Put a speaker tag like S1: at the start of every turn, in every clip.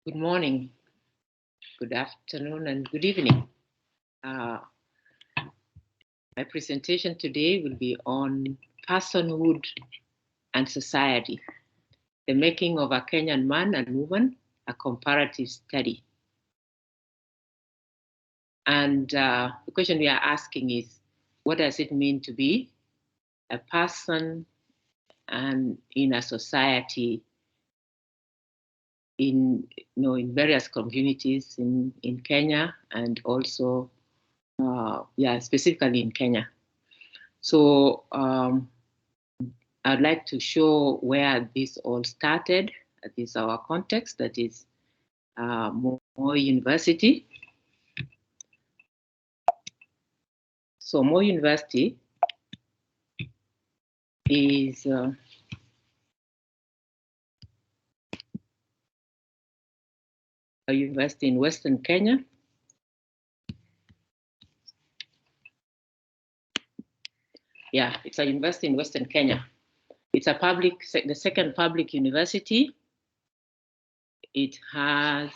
S1: Good morning, good afternoon, and good evening. My presentation today will be on personhood and society, the making of a Kenyan man and woman, a comparative study. And the question we are asking is, what does it mean to be a person and in a society in various communities in Kenya and also specifically in Kenya. So I'd like to show where this all started. That is our context, that is Moi University. So Moi University is a university in Western Kenya. Yeah, it's a university in Western Kenya. It's a the second public university. It has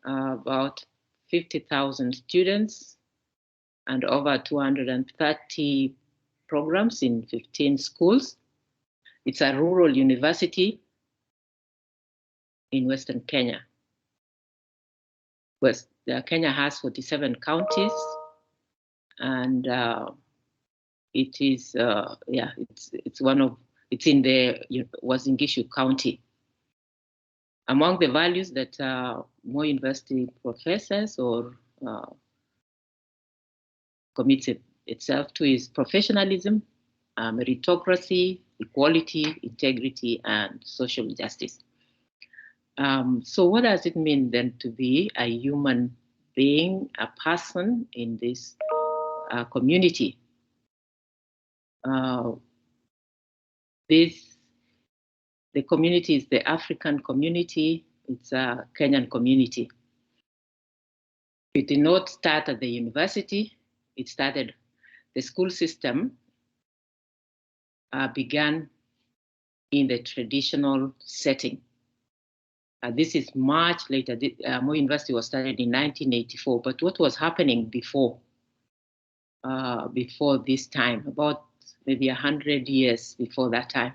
S1: about 50,000 students and over 230 programs in 15 schools. It's a rural university in Western Kenya. Kenya has 47 counties, and it is it's in the Uasin Gishu County. Among the values that Moi University professes or commits itself to is professionalism, meritocracy, equality, integrity, and social justice. So what does it mean then to be a human being, a person in this community? The community is the African community. It's a Kenyan community. It did not start at the university. It started, the school system began in the traditional setting. This is much later. Moi University was started in 1984, but what was happening before this time, about maybe 100 years before that time?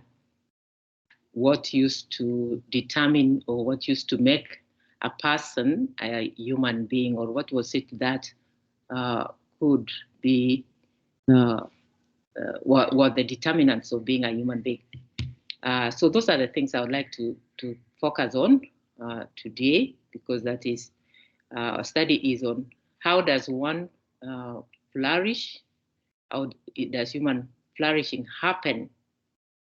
S1: What used to determine or what used to make a person a human being, or what was it that could be what the determinants of being a human being? So those are the things I would like to focus on today, because that is our study is on how does one flourish, how does human flourishing happen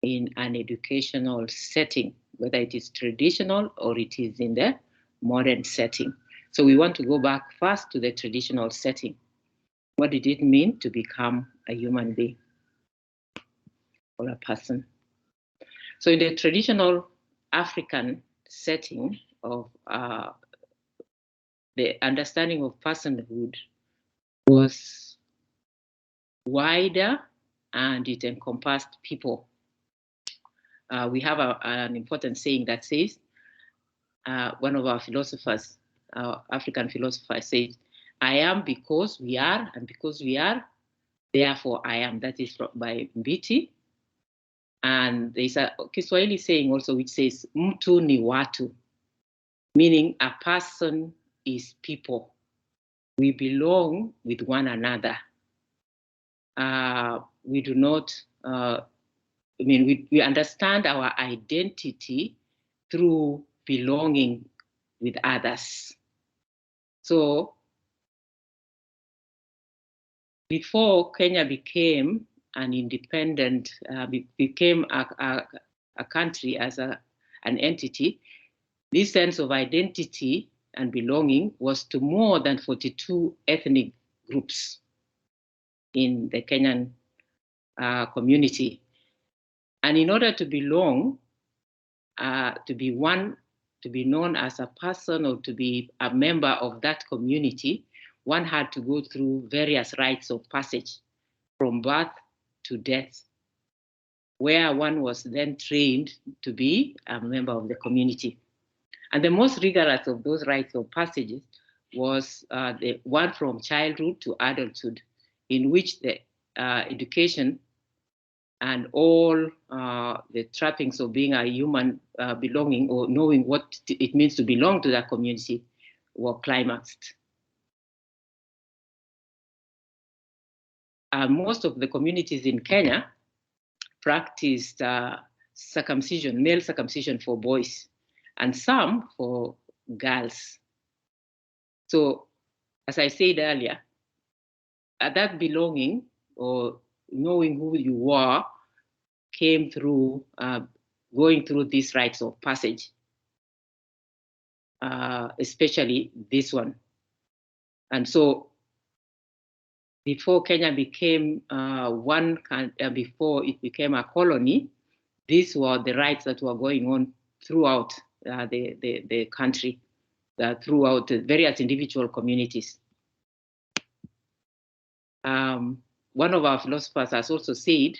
S1: in an educational setting, whether it is traditional or it is in the modern setting. So we want to go back first to the traditional setting. What did it mean to become a human being or a person? So in the traditional African setting of the understanding of personhood was wider and it encompassed people. We have an important saying that says, one of our philosophers, African philosophers says, I am because we are, and because we are, therefore I am. That is by Mbiti. And there's a Kiswahili saying also which says, mtu ni watu, meaning a person is people. We belong with one another. We do not, we understand our identity through belonging with others. So before Kenya became an independent, became a country as an entity, this sense of identity and belonging was to more than 42 ethnic groups in the Kenyan community. And in order to belong, to be known as a person or to be a member of that community, one had to go through various rites of passage from birth to death, where one was then trained to be a member of the community. And the most rigorous of those rites of passages was the one from childhood to adulthood, in which the education and all the trappings of being a human belonging, or knowing what it means to belong to that community, were climaxed. Most of the communities in Kenya practiced circumcision, male circumcision for boys, and some for girls. So, as I said earlier, that belonging or knowing who you were came through going through these rites of passage, especially this one. And so, before Kenya became before it became a colony, these were the rites that were going on throughout the country, throughout the various individual communities. One of our philosophers has also said,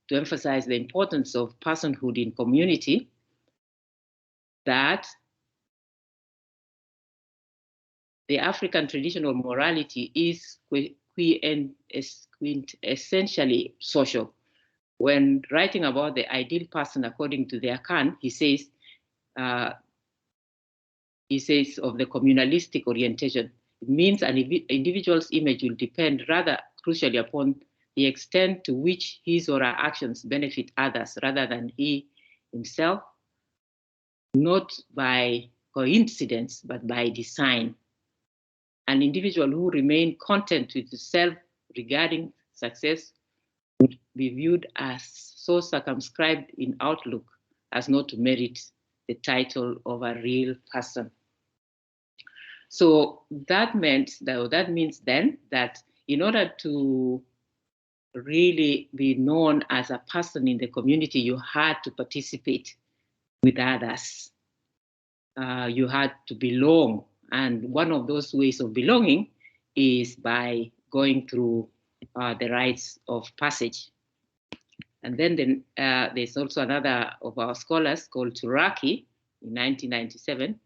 S1: to emphasize the importance of personhood in community, that the African traditional morality is essentially social. When writing about the ideal person according to the Akan, he says of the communalistic orientation, it means an individual's image will depend rather crucially upon the extent to which his or her actions benefit others rather than he himself, not by coincidence, but by design. An individual who remained content with self regarding success would be viewed as so circumscribed in outlook as not to merit the title of a real person. So that means then that in order to really be known as a person in the community, you had to participate with others. You had to belong. And one of those ways of belonging is by going through the rites of passage. And then there's also another of our scholars called Turaki in 1997.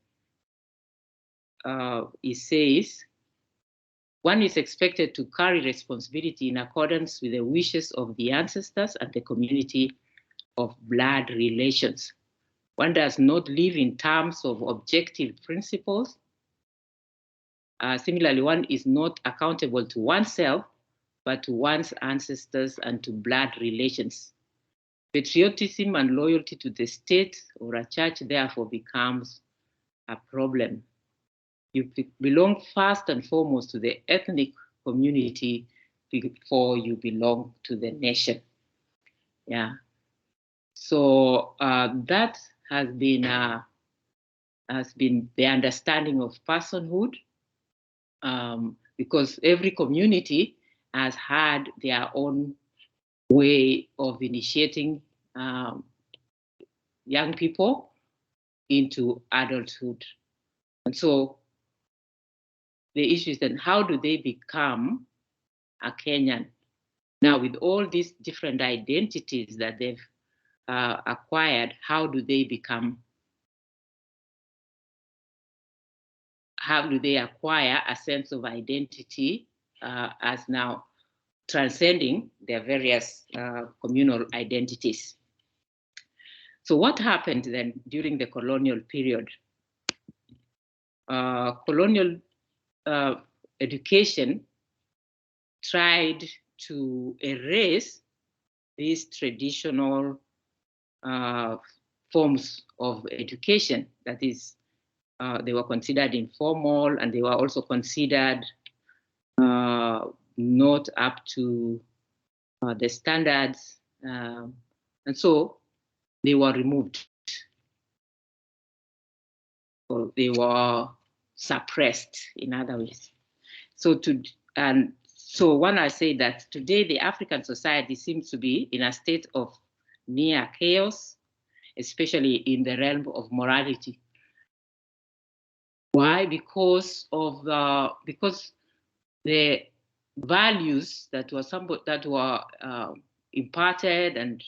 S1: He says, one is expected to carry responsibility in accordance with the wishes of the ancestors and the community of blood relations. One does not live in terms of objective principles. Similarly, one is not accountable to oneself, but to one's ancestors and to blood relations. Patriotism and loyalty to the state or a church therefore becomes a problem. You belong first and foremost to the ethnic community before you belong to the nation. Yeah. So that has been the understanding of personhood, because every community has had their own way of initiating young people into adulthood. And so the issue is then, how do they become a Kenyan? Now, with all these different identities that they've acquired, how do they acquire a sense of identity as now transcending their various communal identities? So what happened then during the colonial period? Colonial education tried to erase these traditional forms of education. That is, they were considered informal, and they were also considered not up to the standards. And so they were removed. Or they were suppressed, in other ways. So when I say that today the African society seems to be in a state of near chaos, especially in the realm of morality. Why? Because the values that were imparted and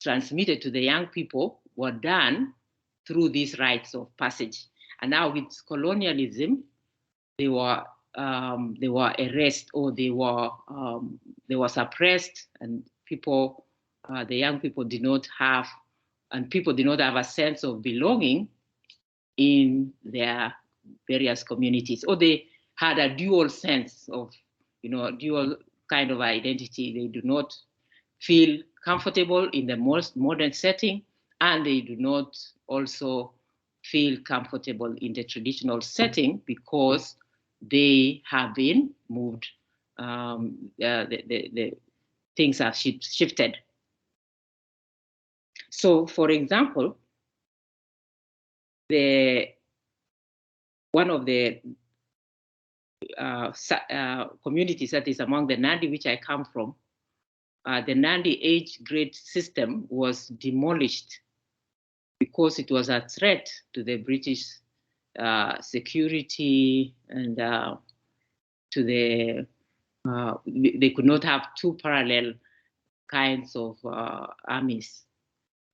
S1: transmitted to the young people were done through these rites of passage. And now with colonialism, they were erased, or they were suppressed, and people, the young people did not have, and people did not have a sense of belonging in their various communities, or they had a dual sense of, dual kind of identity. They do not feel comfortable in the most modern setting, and they do not also feel comfortable in the traditional setting because they have been moved. The things have shifted. So, for example, one of the communities that is among the Nandi, which I come from, the Nandi age grade system was demolished because it was a threat to the British security, and to they could not have two parallel kinds of armies.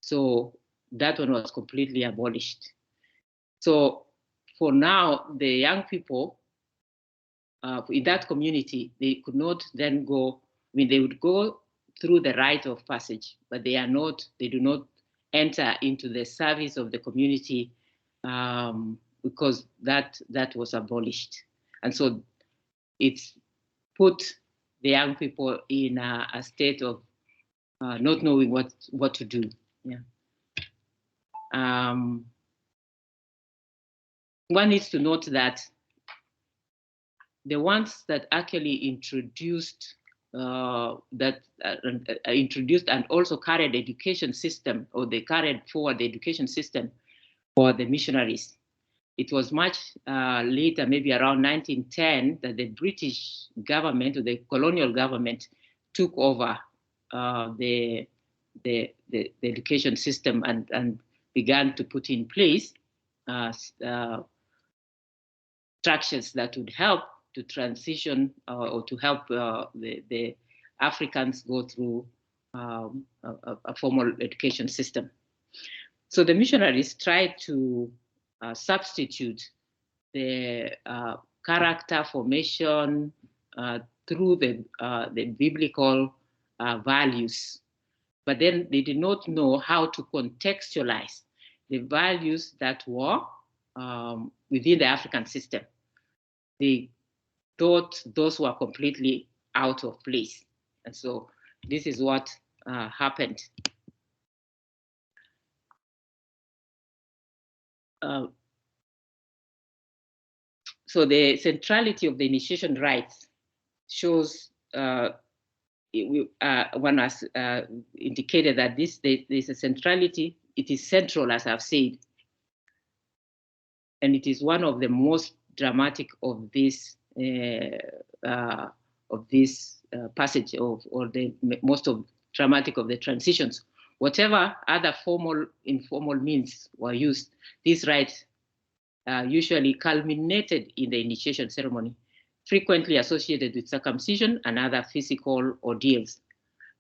S1: So that one was completely abolished. So for now, the young people in that community, they could not then go, they would go through the rite of passage, but they do not enter into the service of the community because that was abolished. And so it's put the young people in a state of not knowing what to do. Yeah. One needs to note that the ones that actually introduced introduced and also carried education system, or they carried forward the education system for the missionaries. It was much later, maybe around 1910, that the British government, or the colonial government, took over the education system and began to put in place structures that would help to transition or to help the Africans go through a formal education system. So the missionaries tried to substitute the character formation through the biblical values, but then they did not know how to contextualize the values that were within the African system. They thought those were completely out of place. And so this is what happened. So the centrality of the initiation rites shows, one has indicated that there's a centrality. It is central, as I've said, and it is one of the most dramatic of this passage, or the most dramatic of the transitions. Whatever other formal, informal means were used, these rites usually culminated in the initiation ceremony, frequently associated with circumcision and other physical ordeals.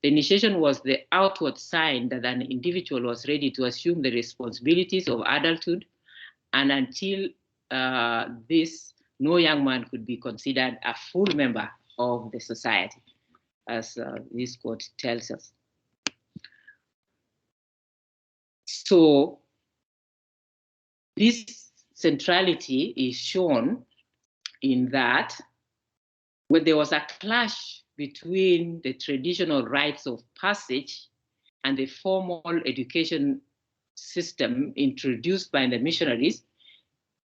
S1: The initiation was the outward sign that an individual was ready to assume the responsibilities of adulthood, and until this, no young man could be considered a full member of the society, as this quote tells us. So this centrality is shown in that when there was a clash between the traditional rites of passage and the formal education system introduced by the missionaries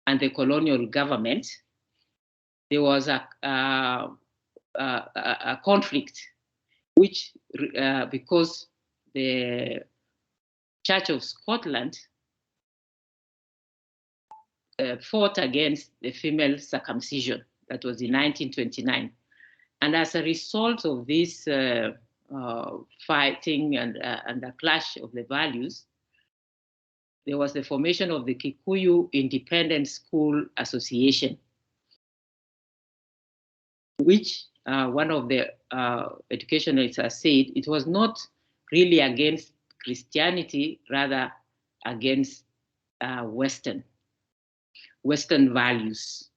S1: and the colonial government, there was a conflict, which because the Church of Scotland fought against the female circumcision. That was in 1929. And as a result of this fighting and the clash of the values, there was the formation of the Kikuyu Independent School Association, which one of the educationalists has said it was not really against Christianity, rather against Western values.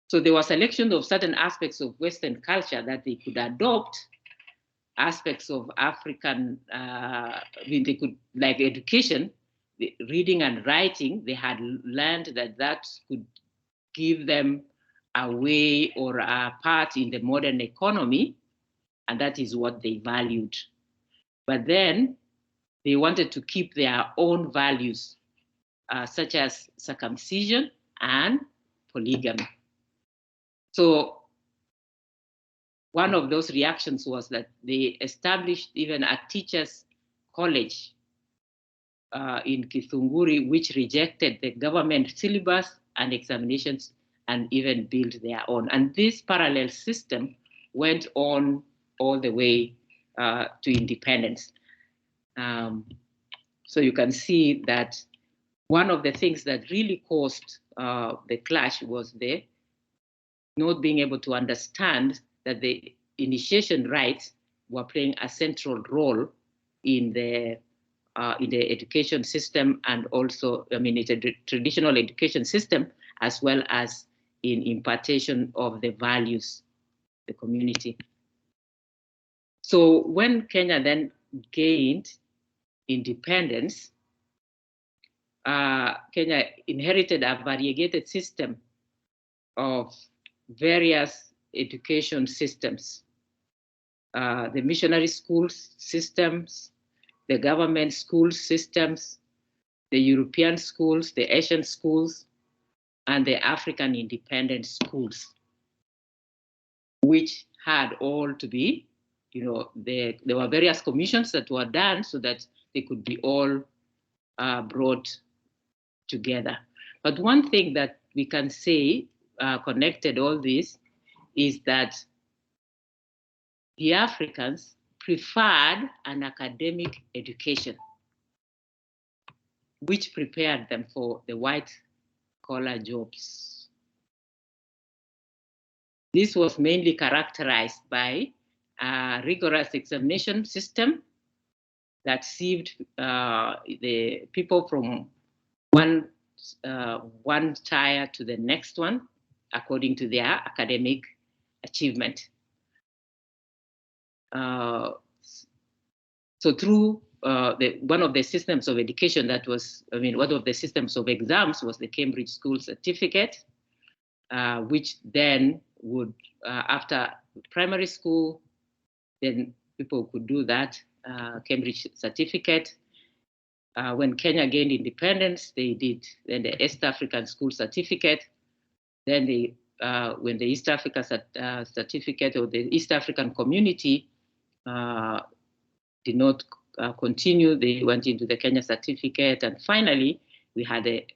S1: So there was selection of certain aspects of Western culture that they could adopt, aspects of African, they could, like education, reading and writing, they had learned that could give them a way or a part in the modern economy, and that is what they valued. But then they wanted to keep their own values, such as circumcision and polygamy. So one of those reactions was that they established even a teachers' college in Kikuyu, which rejected the government syllabus and examinations and even built their own. And this parallel system went on all the way to independence. So you can see that one of the things that really caused the clash was the not being able to understand that the initiation rites were playing a central role in the education system, and also, I mean, it's a traditional education system, as well as in impartation of the values, the community. So when Kenya then gained independence, Kenya inherited a variegated system of various education systems, the missionary school systems, the government school systems, the European schools, the Asian schools, and the African independent schools, which had all to be, there were various commissions that were done so that they could be all brought together. But one thing that we can say connected all this is that the Africans preferred an academic education, which prepared them for the white-collar jobs. This was mainly characterized by a rigorous examination system that sieved the people from one tier to the next one according to their academic achievement. So through one of the systems of education that was, one of the systems of exams was the Cambridge School Certificate, which then would, after primary school, then people could do that Cambridge Certificate. When Kenya gained independence, they did then the East African School Certificate. Then when the East Africa Certificate or the East African Community did not continue, they went into the Kenya Certificate, and finally we had the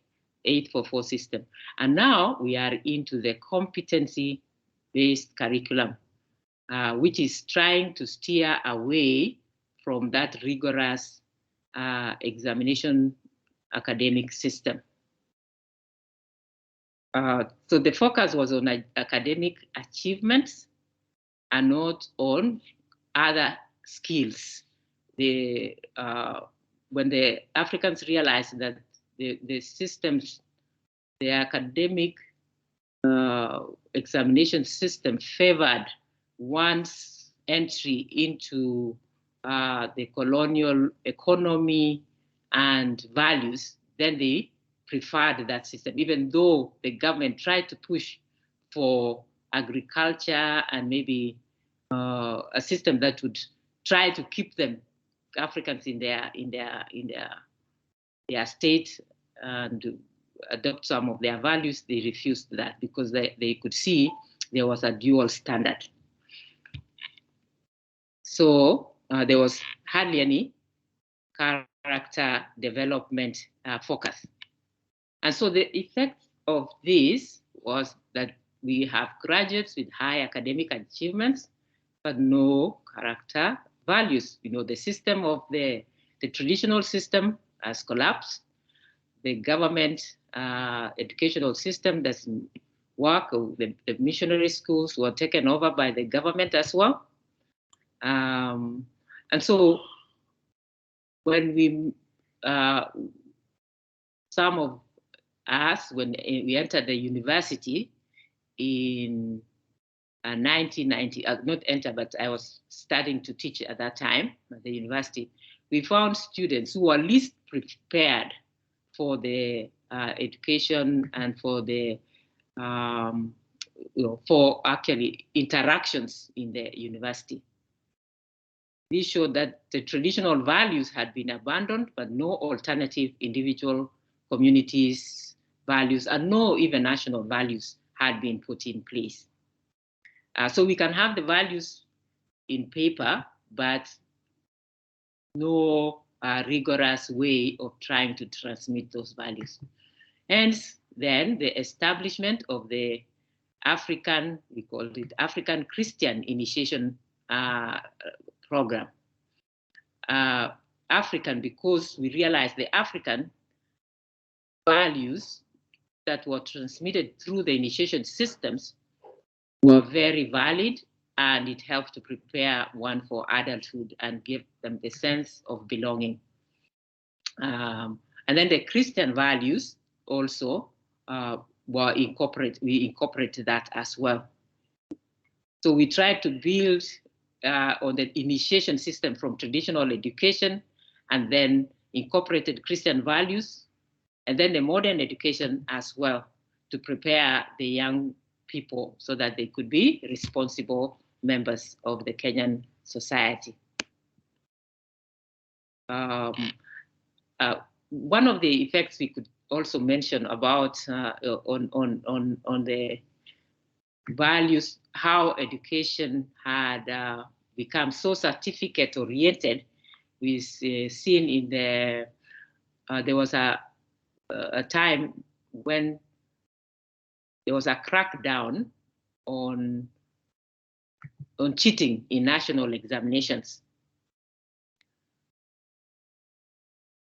S1: 844 system. And now we are into the competency-based curriculum, which is trying to steer away from that rigorous examination academic system. So the focus was on academic achievements and not on other skills. When the Africans realized that the systems, the academic examination system favored one's entry into the colonial economy and values, then they preferred that system, even though the government tried to push for agriculture and maybe a system that would try to keep them Africans in their state and adopt some of their values. They refused that because they could see there was a dual standard. So there was hardly any character development focus. And so the effect of this was that we have graduates with high academic achievements, but no character values. The system of the traditional system has collapsed. The government educational system doesn't work. The missionary schools were taken over by the government as well. And so when we some of us, when we entered the university in 1990, not enter, but I was starting to teach at that time at the university, we found students who were least prepared for the education and for the for actually interactions in the university. This showed that the traditional values had been abandoned, but no alternative individual communities values and no even national values had been put in place. So we can have the values in paper, but no rigorous way of trying to transmit those values. Hence, then the establishment of the African, we called it African Christian Initiation Program. African, because we realized the African values that were transmitted through the initiation systems were very valid, and it helped to prepare one for adulthood and give them the sense of belonging. And then the Christian values also were incorporated. We incorporated that as well. So we tried to build on the initiation system from traditional education, and then incorporated Christian values, and then the modern education as well, to prepare the young people so that they could be responsible members of the Kenyan society. One of the effects we could also mention about on the values, how education had become so certificate oriented. We've seen in the there was a time when there was a crackdown on cheating in national examinations.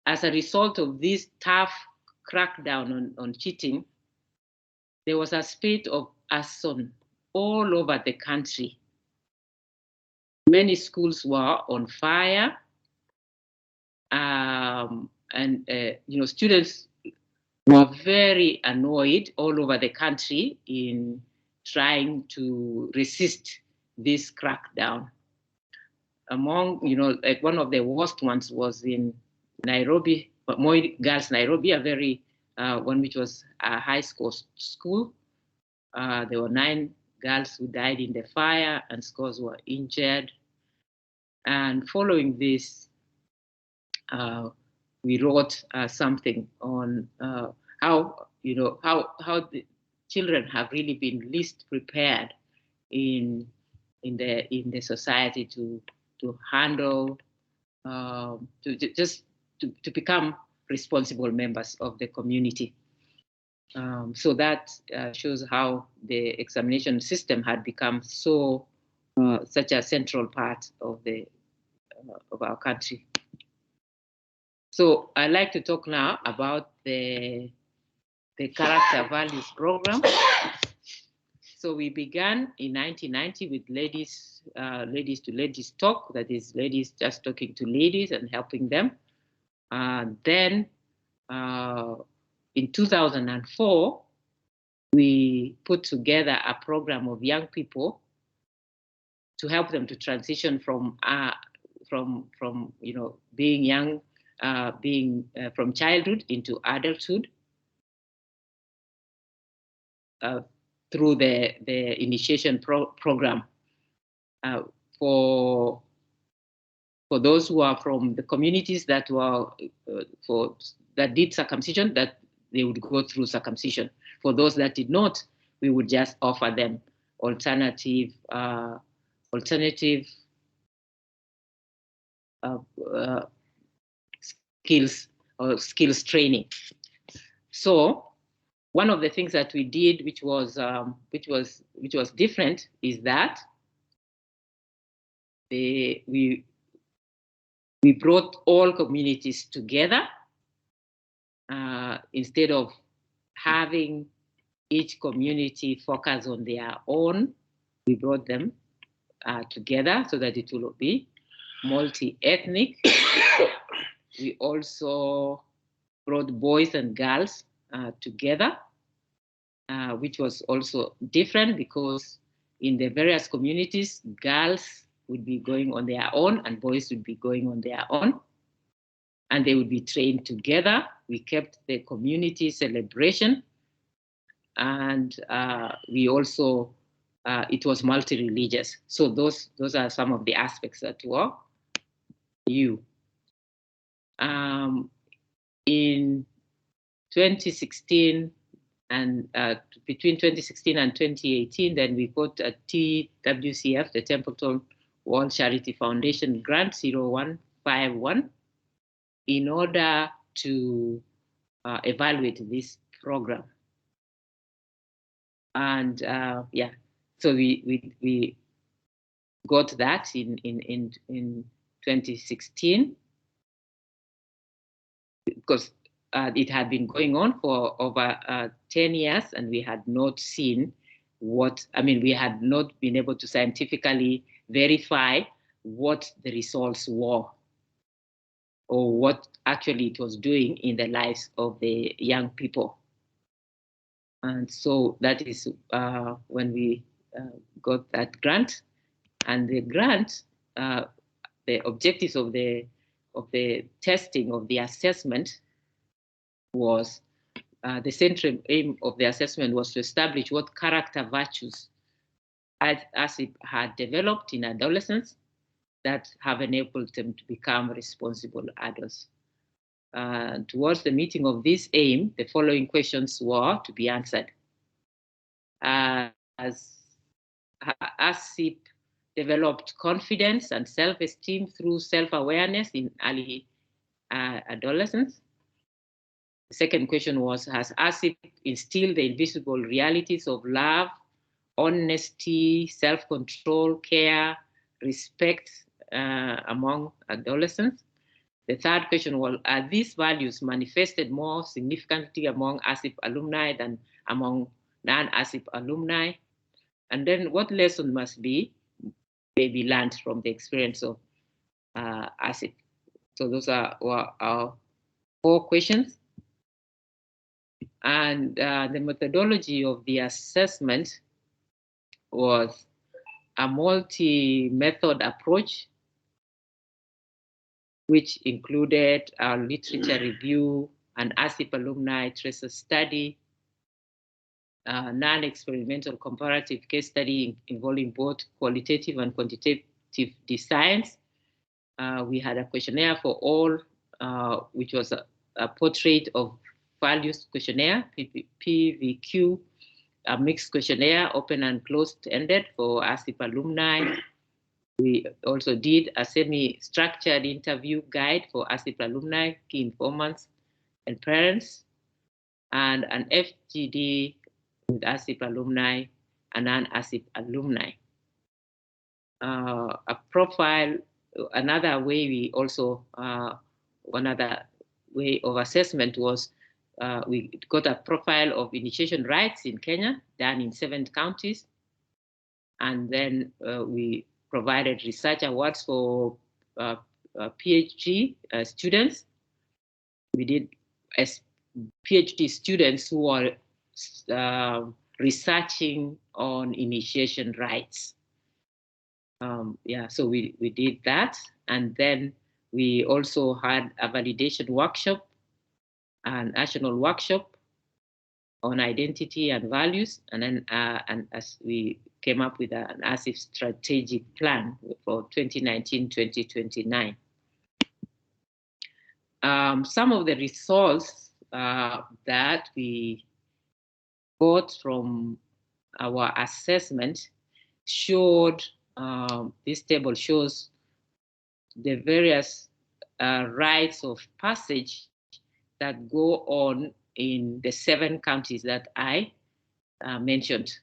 S1: As a result of this tough crackdown on cheating, there was a spirit of arson all over the country. Many schools were on fire, and students were very annoyed all over the country in trying to resist this crackdown. Among, like one of the worst ones was in Nairobi, Moi Girls Nairobi, a very one which was a high school. There were 9 girls who died in the fire, and scores were injured. And following this, we wrote something on how the children have really been least prepared in the society to handle to become responsible members of the community. So that shows how the examination system had become so such a central part of our country. So I'd like to talk now about the character values program. So we began in 1990 with ladies to ladies talk, that is ladies just talking to ladies and helping them. Then in 2004, we put together a program of young people to help them to transition from being young, from childhood into adulthood through the initiation program. For those who are from the communities that were that did circumcision, that they would go through circumcision. For those that did not, we would just offer them alternative skills training. So one of the things that we did, which was different, is that we brought all communities together. Instead of having each community focus on their own, we brought them together so that it will be multi-ethnic. We also brought boys and girls together, which was also different because in the various communities, girls would be going on their own and boys would be going on their own. And they would be trained together. We kept the community celebration. And we also, it was multi-religious. So those are some of the aspects that were new. In 2016 and between 2016 and 2018, then we got a TWCF, the Templeton World Charity Foundation grant 0151 in order to evaluate this program. And yeah, so we got that in 2016 because it had been going on for over 10 years and we had not seen we had not been able to scientifically verify what the results were or what actually it was doing in the lives of the young people. And so that is when we got that grant. And the grant, the objectives of the testing, of the assessment was, the central aim of the assessment was to establish what character virtues ACIP had developed in adolescents that have enabled them to become responsible adults. Towards the meeting of this aim, the following questions were to be answered. As ACIP developed confidence and self-esteem through self-awareness in early adolescence. The second question was, has ACIP instilled the invisible realities of love, honesty, self-control, care, respect among adolescents? The third question was, are these values manifested more significantly among ACIP alumni than among non-ACIP alumni? And then what lesson must be maybe learned from the experience of ACIP? So those are our 4 questions. And the methodology of the assessment was a multi-method approach, which included our literature review, an ACIP alumni tracer study, non-experimental comparative case study involving both qualitative and quantitative designs. We had a questionnaire for all, which was a portrait of values questionnaire, PVQ, a mixed questionnaire, open and closed-ended for ACIP alumni. We also did a semi-structured interview guide for ACIP alumni, key informants, and parents, and an FGD with ACIP alumni and non-ACIP alumni. A profile, another way we also, another way of assessment was we got a profile of initiation rites in Kenya, done in 7 counties. And then we provided research awards for PhD students. We did as PhD students who are researching on initiation rites. Yeah, so we did that. And then we also had a validation workshop, a national workshop on identity and values. And then and as we came up with an ACIP strategic plan for 2019-2029. Some of the results that we got from our assessment showed, this table shows the various rites of passage that go on in the 7 counties that I mentioned.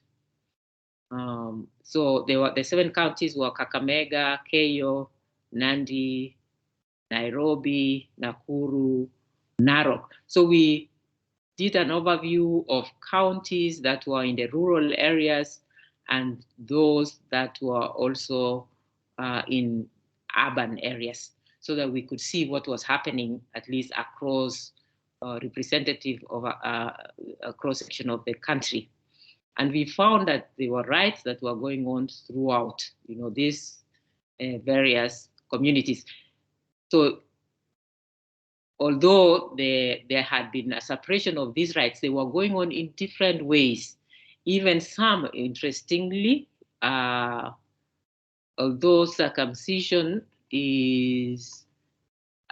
S1: So the 7 counties were Kakamega, Keio, Nandi, Nairobi, Nakuru, Narok. So we did an overview of counties that were in the rural areas and those that were also in urban areas, so that we could see what was happening at least across representative of a cross-section of the country. And we found that there were rights that were going on throughout, these various communities. So although there had been a suppression of these rights, they were going on in different ways. Even some, interestingly, although circumcision is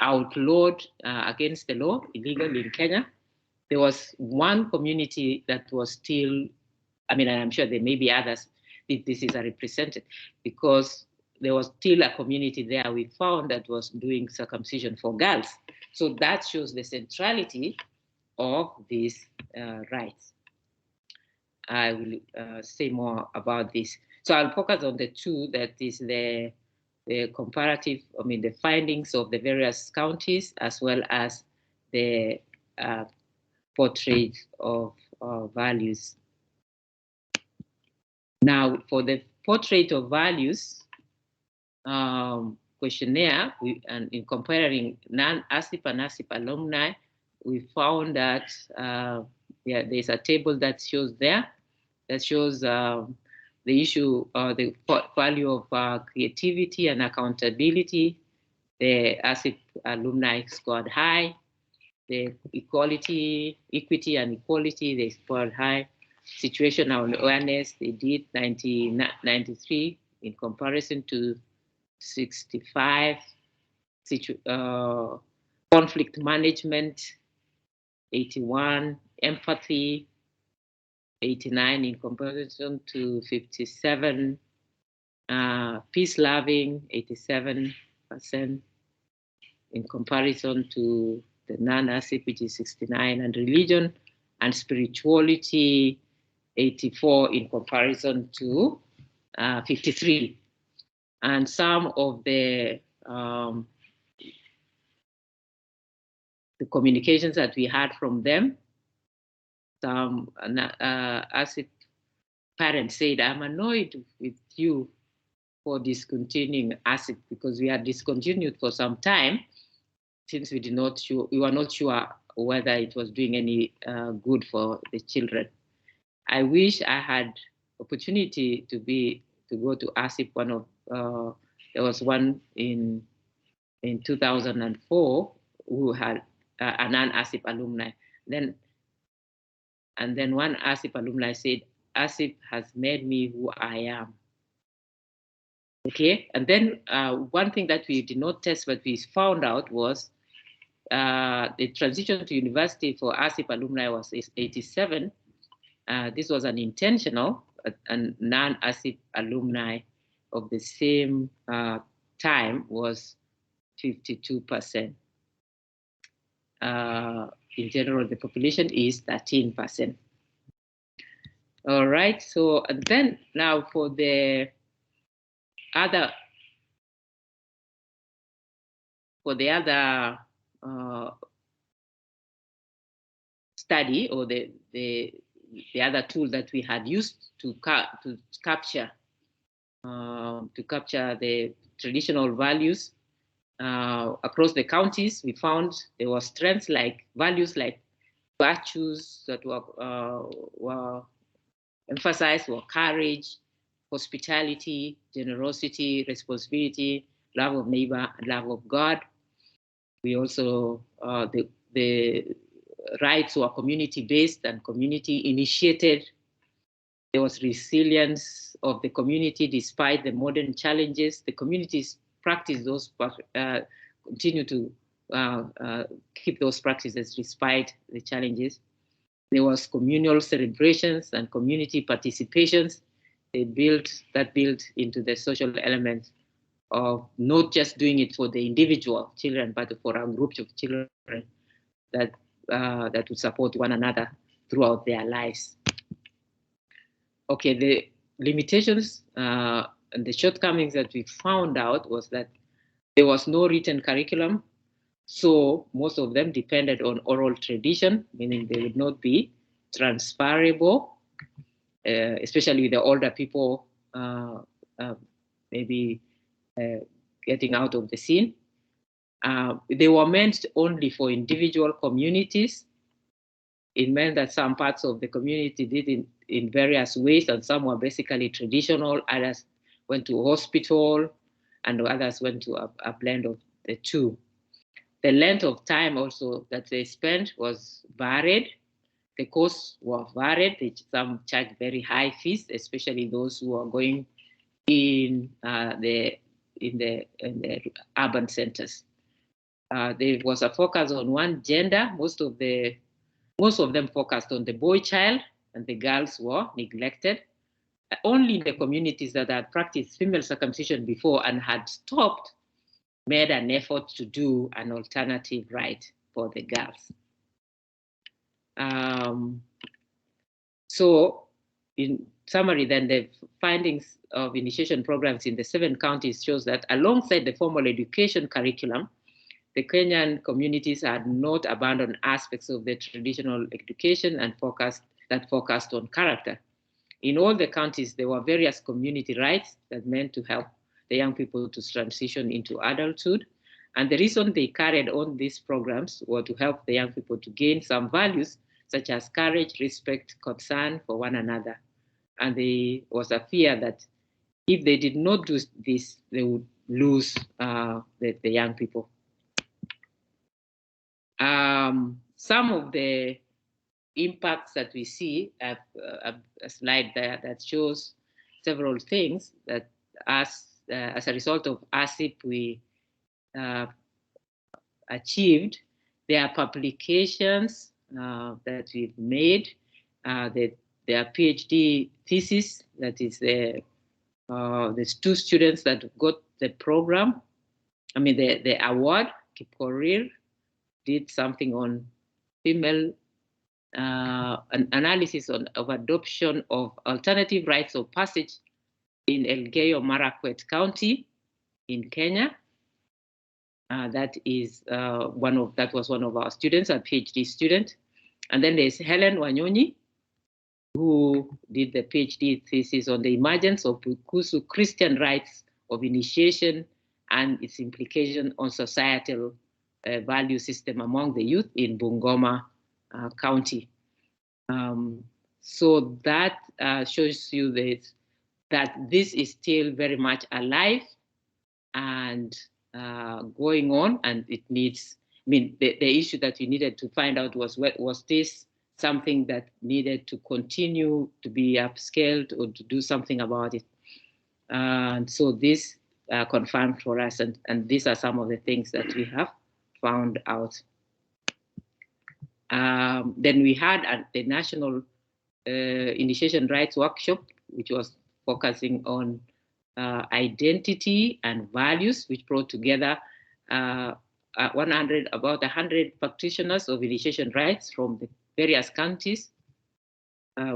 S1: outlawed against the law, illegal in Kenya, there was one community that was still, and I'm sure there may be others if this is represented, because there was still a community there we found that was doing circumcision for girls. So that shows the centrality of these rights. I will say more about this. So I'll focus on the two, that is the comparative, the findings of the various counties, as well as the portrait of values. Now, for the portrait of values questionnaire, and in comparing non-ACIP and ACIP alumni, we found that there's a table that shows there that shows the issue, the value of creativity and accountability. The ACIP alumni scored high. The equity and equality, they scored high. Situational awareness, they did 93 in comparison to 65. Conflict management, 81. Empathy, 89 in comparison to 57. Peace loving, 87% in comparison to the non-ACIP, which is 69, and religion and spirituality, 84 in comparison to 53. And some of the communications that we had from them, some ACIP parents said, "I'm annoyed with you for discontinuing ACIP, because we had discontinued for some time since we were not sure whether it was doing any good for the children." I wish I had opportunity to go to ACIP. There was one in 2004 who had a non-ACIP alumni. Then one ACIP alumni said, "ACIP has made me who I am." Okay, and then one thing that we did not test, but we found out, was the transition to university for ACIP alumni was 87. This was an intentional, and non-ACIP alumni of the same time was 52%. In general, the population is 13%. All right, so and then now for the other study, or the other tool that we had used to capture the traditional values across the counties, we found there were strengths like values like virtues that were emphasized were courage, hospitality, generosity, responsibility, love of neighbor, and love of God. We also, the rights were community-based and community-initiated. There was resilience of the community despite the modern challenges. The communities practice those, continue to keep those practices despite the challenges. There was communal celebrations and community participations. They built into the social element of not just doing it for the individual children, but for a group of children that would support one another throughout their lives. Okay, the limitations and the shortcomings that we found out was that there was no written curriculum, so most of them depended on oral tradition, meaning they would not be transferable, especially with the older people maybe getting out of the scene. They were meant only for individual communities. It meant that some parts of the community did in various ways, and some were basically traditional, others went to hospital, and others went to a blend of the two. The length of time also that they spent was varied. The costs were varied. Some charged very high fees, especially those who are going in the urban centers. There was a focus on one gender. Most of them focused on the boy child, and the girls were neglected. Only the communities that had practiced female circumcision before and had stopped made an effort to do an alternative rite for the girls. So in summary, then, the findings of initiation programs in the 7 counties shows that alongside the formal education curriculum, the Kenyan communities had not abandoned aspects of the traditional education and focused on character. In all the counties, there were various community rites that meant to help the young people to transition into adulthood. And the reason they carried on these programs were to help the young people to gain some values such as courage, respect, concern for one another. And there was a fear that if they did not do this, they would lose the young people. Some of the impacts that we see, a slide there that shows several things that as a result of ACIP we achieved. There are publications that we've made. There are PhD thesis, that is there's 2 students that got the program. The award. Kikuyu did something on female an analysis of adoption of alternative rites of passage in Elgeyo Marakwet County in Kenya. That was one of our students, a PhD student. And then there's Helen Wanyonyi, who did the PhD thesis on the emergence of Bukusu Christian rites of initiation and its implication on societal value system among the youth in Bungoma County. So that shows you that this is still very much alive and going on, and it needs, the issue that we needed to find out was this something that needed to continue to be upscaled or to do something about it. And so this confirmed for us, and these are some of the things that we have found out. Then we had the National Initiation Rites Workshop, which was focusing on identity and values, which brought together about 100 practitioners of initiation rites from the various counties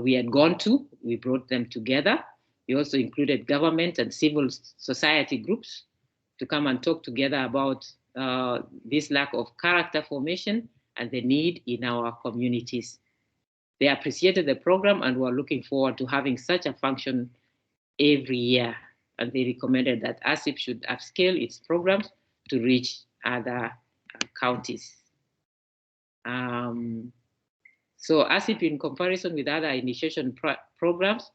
S1: we had gone to. We brought them together. We also included government and civil society groups to come and talk together about this lack of character formation and the need in our communities. They appreciated the program and were looking forward to having such a function every year. And they recommended that ACIP should upscale its programs to reach other counties. So ACIP, in comparison with other initiation programs,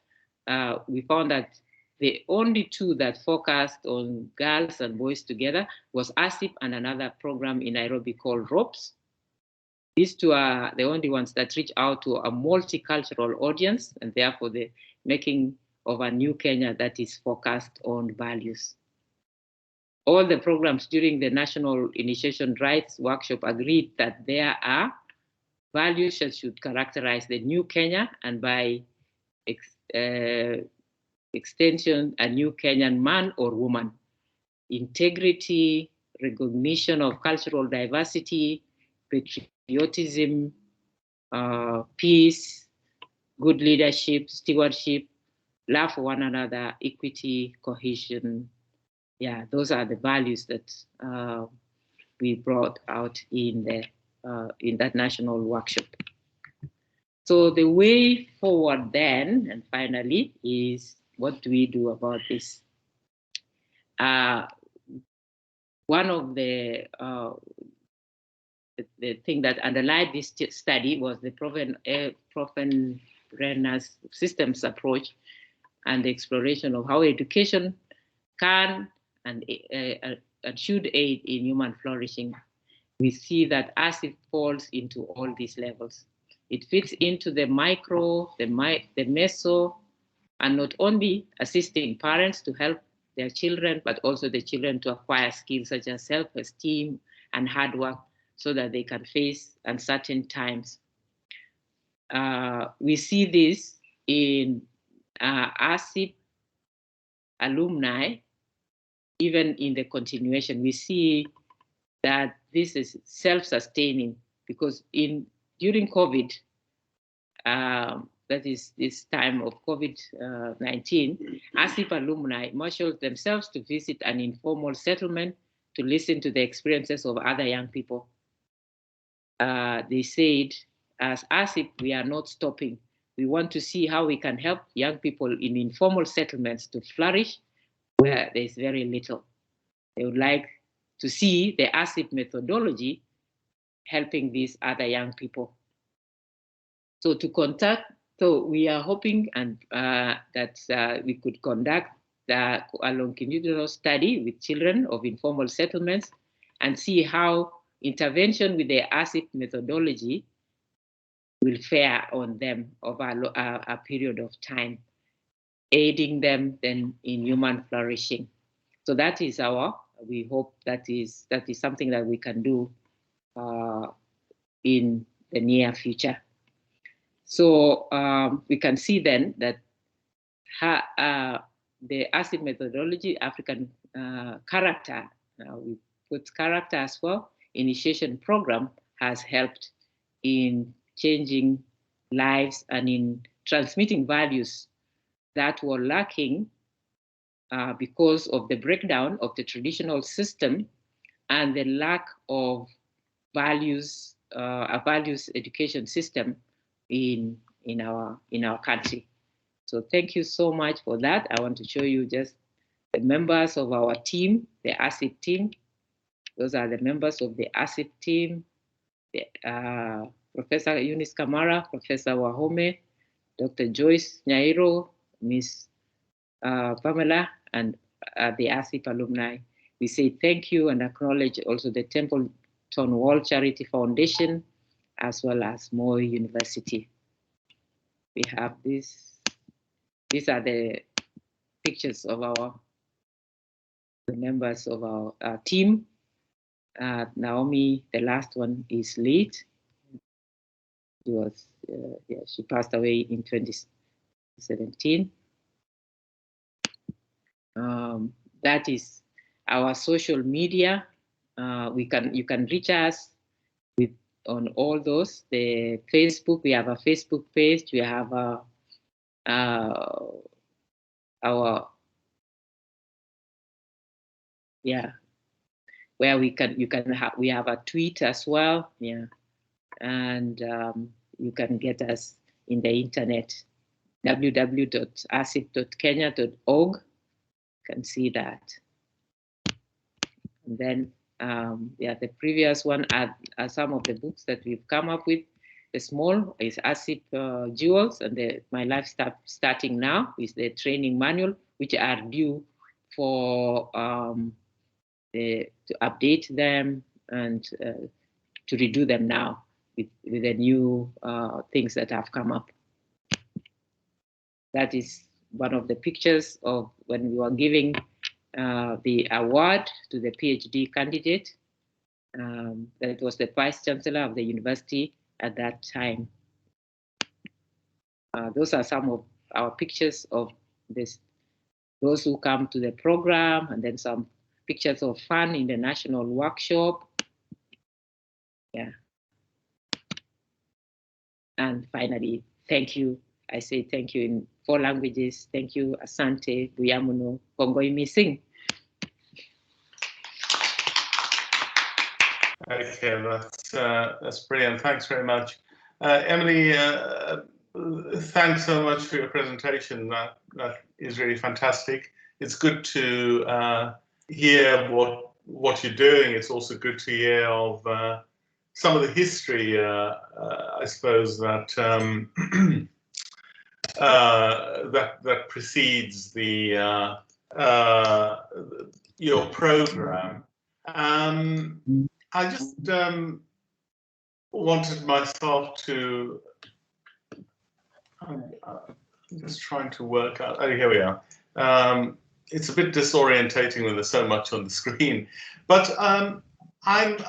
S1: we found that the only 2 that focused on girls and boys together was ACIP and another program in Nairobi called ROPS. These 2 are the only ones that reach out to a multicultural audience, and therefore the making of a new Kenya that is focused on values. All the programs during the National Initiation Rites Workshop agreed that there are values that should characterize the new Kenya, and by extension, a new Kenyan man or woman. Integrity, recognition of cultural diversity, patriotism, peace, good leadership, stewardship, love for one another, equity, cohesion. Yeah, those are the values that we brought out in that national workshop. So the way forward then, and finally, is what do we do about this? one of the thing that underlied this study was the Provenance systems approach and the exploration of how education can and should aid in human flourishing. We see that ACIP falls into all these levels. It fits into the micro, the meso, and not only assisting parents to help their children, but also the children to acquire skills such as self-esteem and hard work so that they can face uncertain times. We see this in ACIP alumni, even in the continuation. We see that this is self-sustaining because during COVID, that is this time of COVID-19, ACIP alumni marshaled themselves to visit an informal settlement to listen to the experiences of other young people. They said, as ACIP, we are not stopping. We want to see how we can help young people in informal settlements to flourish where there is very little. They would like to see the ACIP methodology helping these other young people. So we are hoping and that we could conduct a longitudinal study with children of informal settlements and see how intervention with the ACIP methodology will fare on them over a period of time, aiding them then in human flourishing. So that is we hope that is something that we can do in the near future. So we can see then that the ACIP methodology, African character, we put character as well, initiation program has helped in changing lives and in transmitting values that were lacking because of the breakdown of the traditional system and the lack of values, a values education system in our country. So thank you so much for that. I want to show you just the members of our team, the ACIP team. Those are the members of the ACIP team. Professor Eunice Kamara, Professor Wahome, Dr. Joyce Nyairo, Ms. Pamela, and the ACIP alumni. We say thank you and acknowledge also the Templeton World Charity Foundation, as well as Moi University. We have this. These are the pictures of the members of our team. Naomi, the last one, is late. She passed away in 2017. That is our social media. You can reach us on all those. The Facebook, we have a Facebook page. We have where we have a tweet as well. Yeah, and you can get us in the internet, www.acip.kenya.org. You can see that. And then, the previous one are some of the books that we've come up with. The small is ACIP Jewels, and My Life Starting Now is the training manual, which are due for to update them and to redo them now with the new things that have come up. That is one of the pictures of when we were giving the award to the PhD candidate. That was the Vice Chancellor of the university at that time. Those are some of our pictures of those who come to the program, and then some pictures of fun in the national workshop. Yeah. And finally, thank you. I say thank you in 4 languages. Thank you, Asante, Buyamuno, Kongoi Mising.
S2: Okay, that's brilliant. Thanks very much. Emily, thanks so much for your presentation. That is really fantastic. It's good to hear what what you're doing. It's also good to hear of some of the history, I suppose, that that precedes the your program. I just wanted myself to. I'm just trying to work out. Oh, here we are. It's a bit disorientating when there's so much on the screen, but I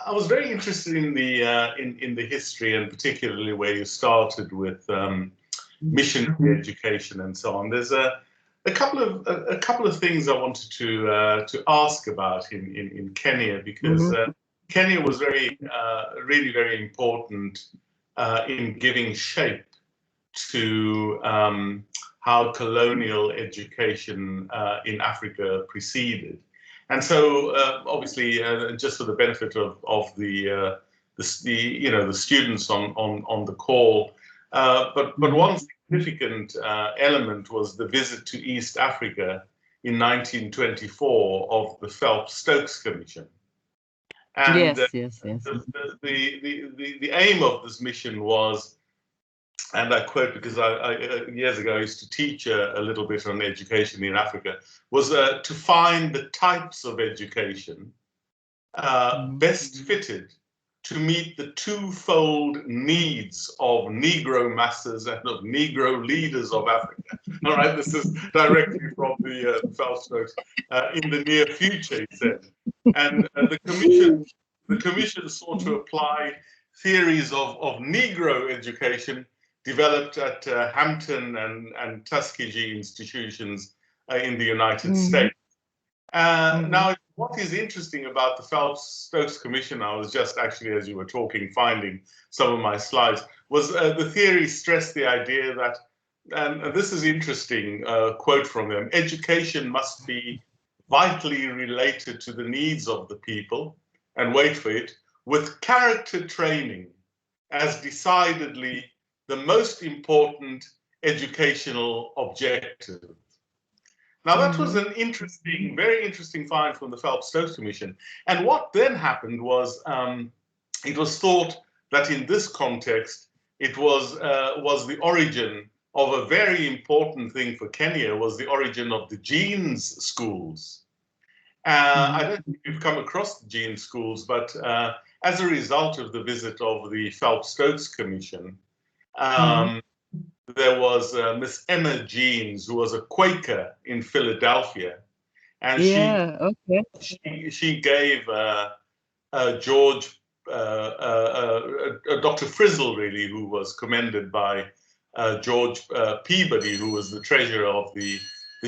S2: was very interested in the history, and particularly where you started with missionary education and so on. There's a couple of things I wanted to ask about in Kenya, because Kenya was really very important in giving shape to how colonial education in Africa proceeded. And so, obviously, just for the benefit of the students on the call, but one significant element was the visit to East Africa in 1924 of the Phelps-Stokes Commission. And
S3: yes.
S2: the aim of this mission was, and I quote because I years ago I used to teach a little bit on education in Africa, was to find the types of education best fitted to meet the twofold needs of Negro masses and of Negro leaders of Africa. All right, this is directly from the Phelps-Stokes in the near future, he said. And the commission sought to apply theories of Negro education developed at Hampton and Tuskegee institutions in the United States. Now, what is interesting about the Phelps-Stokes Commission, I was just actually, as you were talking, finding some of my slides, was the theory stressed the idea that, and this is interesting quote from them, education must be vitally related to the needs of the people, and wait for it, with character training as decidedly the most important educational objective. Now, that was an interesting, very interesting find from the Phelps-Stokes Commission. And what then happened was it was thought that in this context, it was the origin of a very important thing for Kenya, was the origin of the Jeans schools. I don't think you've come across the Jeans schools, but as a result of the visit of the Phelps-Stokes Commission, there was Miss Emma Jeans, who was a Quaker in Philadelphia, and she gave George, Dr. Frizzle, really, who was commended by George Peabody, who was the treasurer of the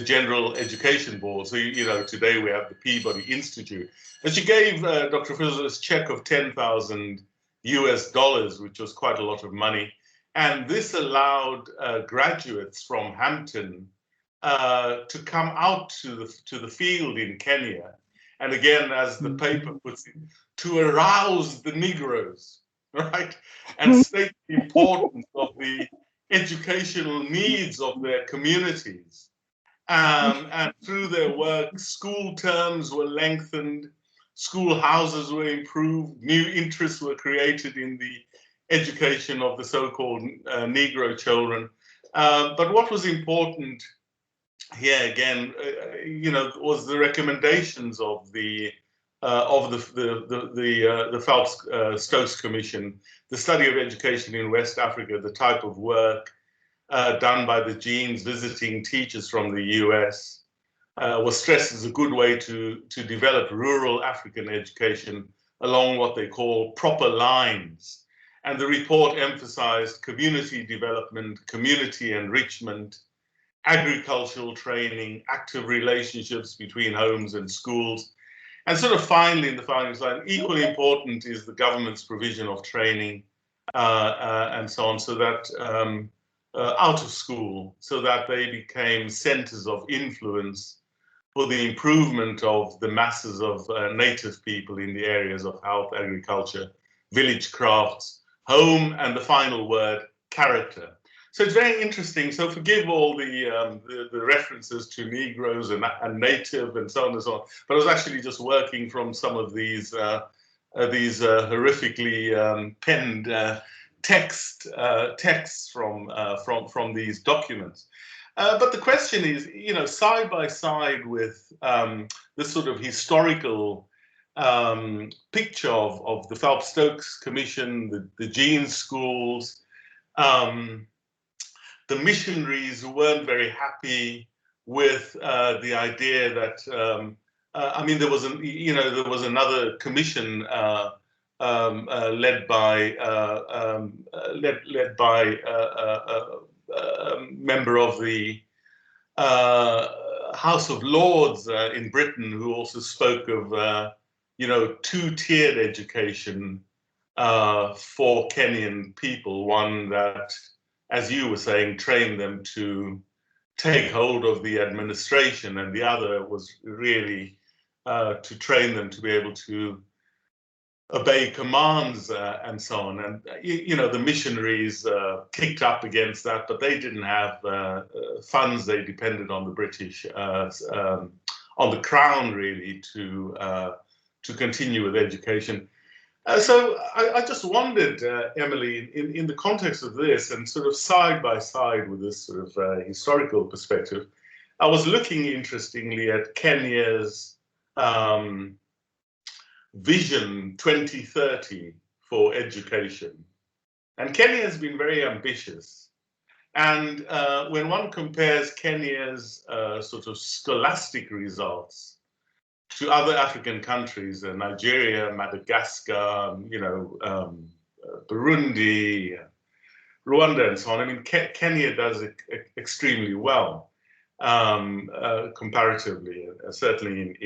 S2: General Education Board. So, today we have the Peabody Institute. And she gave Dr. Frizzle a check of $10,000 US, which was quite a lot of money. And this allowed graduates from Hampton to come out to the field in Kenya. And again, as the paper puts it, to arouse the Negroes, right? And state the importance of the educational needs of their communities. And through their work, school terms were lengthened, school houses were improved, new interests were created in the education of the so-called Negro children. But what was important here again, was the recommendations of the Phelps-Stokes Commission, the study of education in West Africa, the type of work done by the Jeans visiting teachers from the US, was stressed as a good way to develop rural African education along what they call proper lines. And the report emphasized community development, community enrichment, agricultural training, active relationships between homes and schools. And sort of finally, in the final slide, equally important is the government's provision of training and so on, so that out of school, so that they became centers of influence for the improvement of the masses of native people in the areas of health, agriculture, village crafts, home, and the final word, character. So it's very interesting. So forgive all the references to Negroes and Native and so on and so on. But I was actually just working from some of these horrifically penned texts from these documents. But the question is, side by side with this sort of historical picture of the Phelps-Stokes Commission, the Jean schools, the missionaries who weren't very happy with the idea that there was another commission led by a member of the House of Lords in Britain, who also spoke of two-tiered education for Kenyan people. One that, as you were saying, trained them to take hold of the administration, and the other was really to train them to be able to obey commands and so on. And the missionaries kicked up against that, but they didn't have funds. They depended on the British, on the Crown, really, to continue with education. So I just wondered, Emily, in the context of this, and sort of side by side with this sort of historical perspective, I was looking interestingly at Kenya's Vision 2030 for education. And Kenya has been very ambitious. And when one compares Kenya's sort of scholastic results to other African countries, Nigeria, Madagascar, Burundi, Rwanda, and so on, I mean, Kenya does extremely well. Comparatively, certainly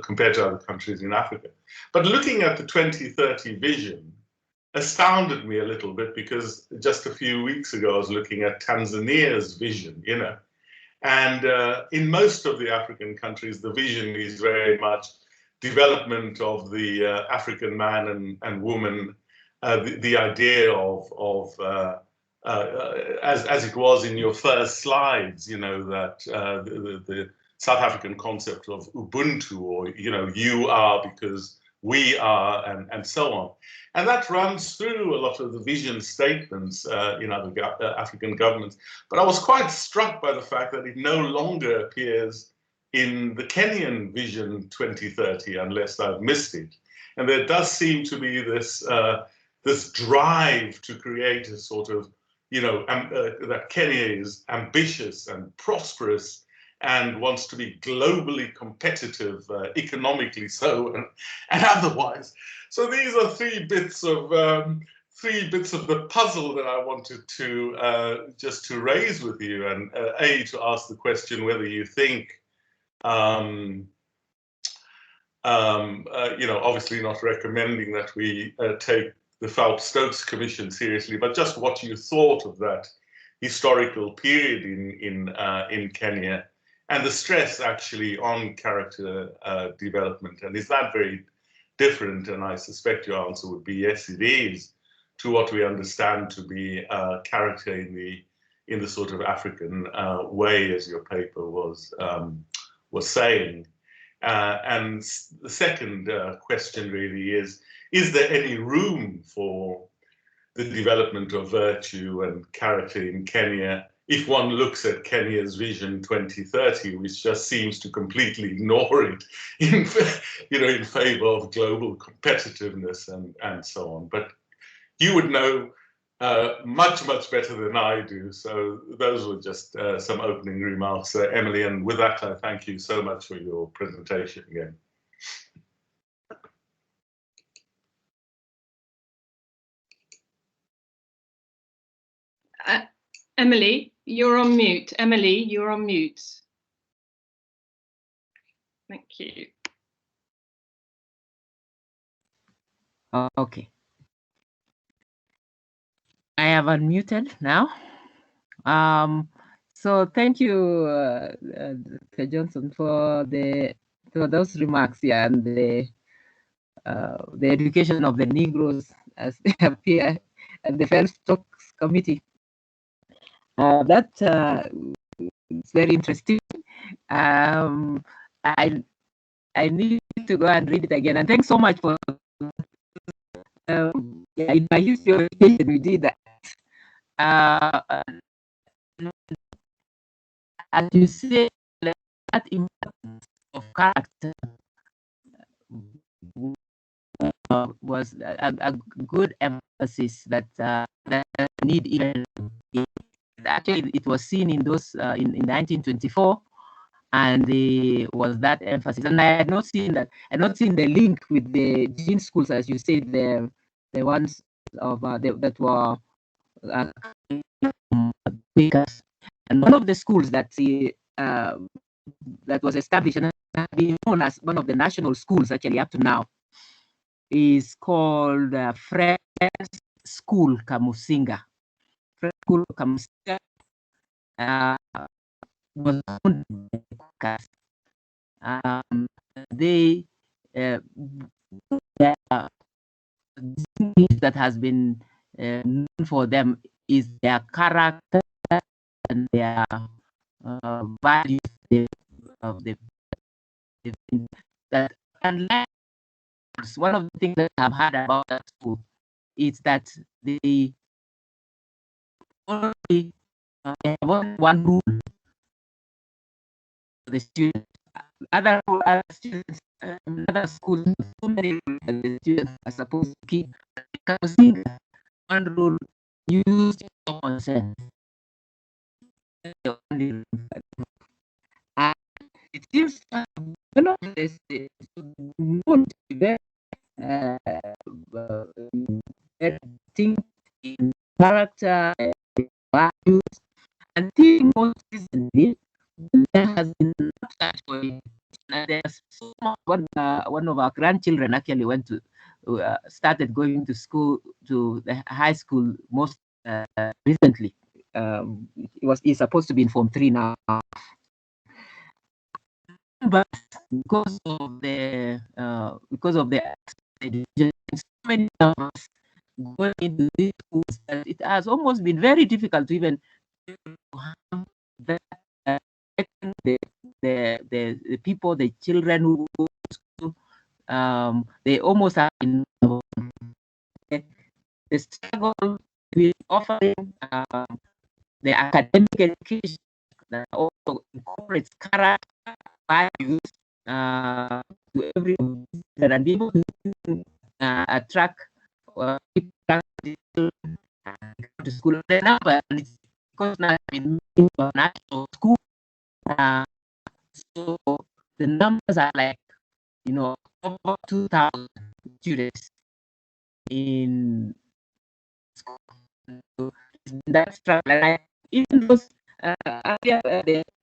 S2: compared to other countries in Africa. But looking at the 2030 vision astounded me a little bit, because just a few weeks ago I was looking at Tanzania's vision, and in most of the African countries, the vision is very much development of the African man and woman, the idea of as it was in your first slides, that the South African concept of Ubuntu, or you are because we are, and so on, and that runs through a lot of the vision statements in other African governments. But I was quite struck by the fact that it no longer appears in the Kenyan Vision 2030, unless I've missed it. And there does seem to be this this drive to create a sort of that Kenya is ambitious and prosperous and wants to be globally competitive, economically so, and otherwise. So these are three bits of the puzzle that I wanted to just to raise with you, and to ask the question whether you think, obviously not recommending that we take the Phelps-Stokes Commission seriously, but just what you thought of that historical period in Kenya, and the stress actually on character development. And is that very different? And I suspect your answer would be yes, it is, to what we understand to be character in the sort of African way, as your paper was saying. And the second question really is there any room for the development of virtue and character in Kenya if one looks at Kenya's Vision 2030, which just seems to completely ignore it in favor of global competitiveness and so on? But you would know much better than I do. So those were just some opening remarks, Emily. And with that, I thank you so much for your presentation again.
S1: Emily, you're on mute. Emily, you're on mute. Thank you.
S3: Okay. I have unmuted now. So thank you, Dr. Johnson, for those remarks here, and the education of the Negroes as they appear at the Phelps-Stokes committee. That it's very interesting. I need to go and read it again. And thanks so much for in my history of education, we did that. As you say, that importance of character was a good emphasis that that need even. Actually, it was seen in those in 1924, and there was that emphasis. And I had not seen that. I had not seen the link with the Jean schools, as you said, the ones of that were Quakers. And one of the schools that that was established and been known as one of the national schools actually up to now is called Friends School Kamusinga. Friends School Kamusinga was founded by Quakers. They that has been known for them is their character and their values of the that. And one of the things that I've heard about that school is that they only have one rule for the students. Other students, other schools, so many rules that the students are supposed to keep. One rule: use common sense. It seems one of the think in character, values, and think most recently there has been there's so much. One of our grandchildren actually went to started going to school, to the high school most recently. He's supposed to be in Form 3 now, but because of the so many numbers going into these schools, that it has almost been very difficult to even have that, the people, the children who go to school, they almost have been the struggle with offering the academic education that also incorporates character, values to everyone, and be able to attract people to school. The number, because now in national school, so the numbers are like, over 2,000 students in school. So that struggle, and even those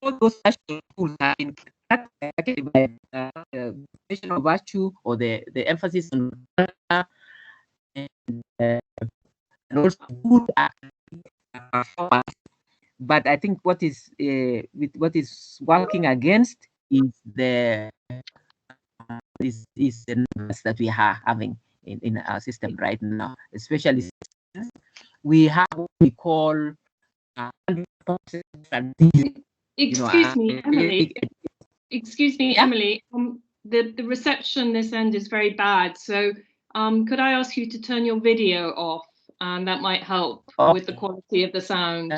S3: all those national schools have been affected by the national virtue or the emphasis on and also good performance. But I think what is working against is the numbers that we are having in our system right now, especially since we have what we call 100%.
S4: Excuse me, Emily. Excuse me, Emily. The reception this end is very bad, so could I ask you to turn your video off, and that might help with the quality of the sound.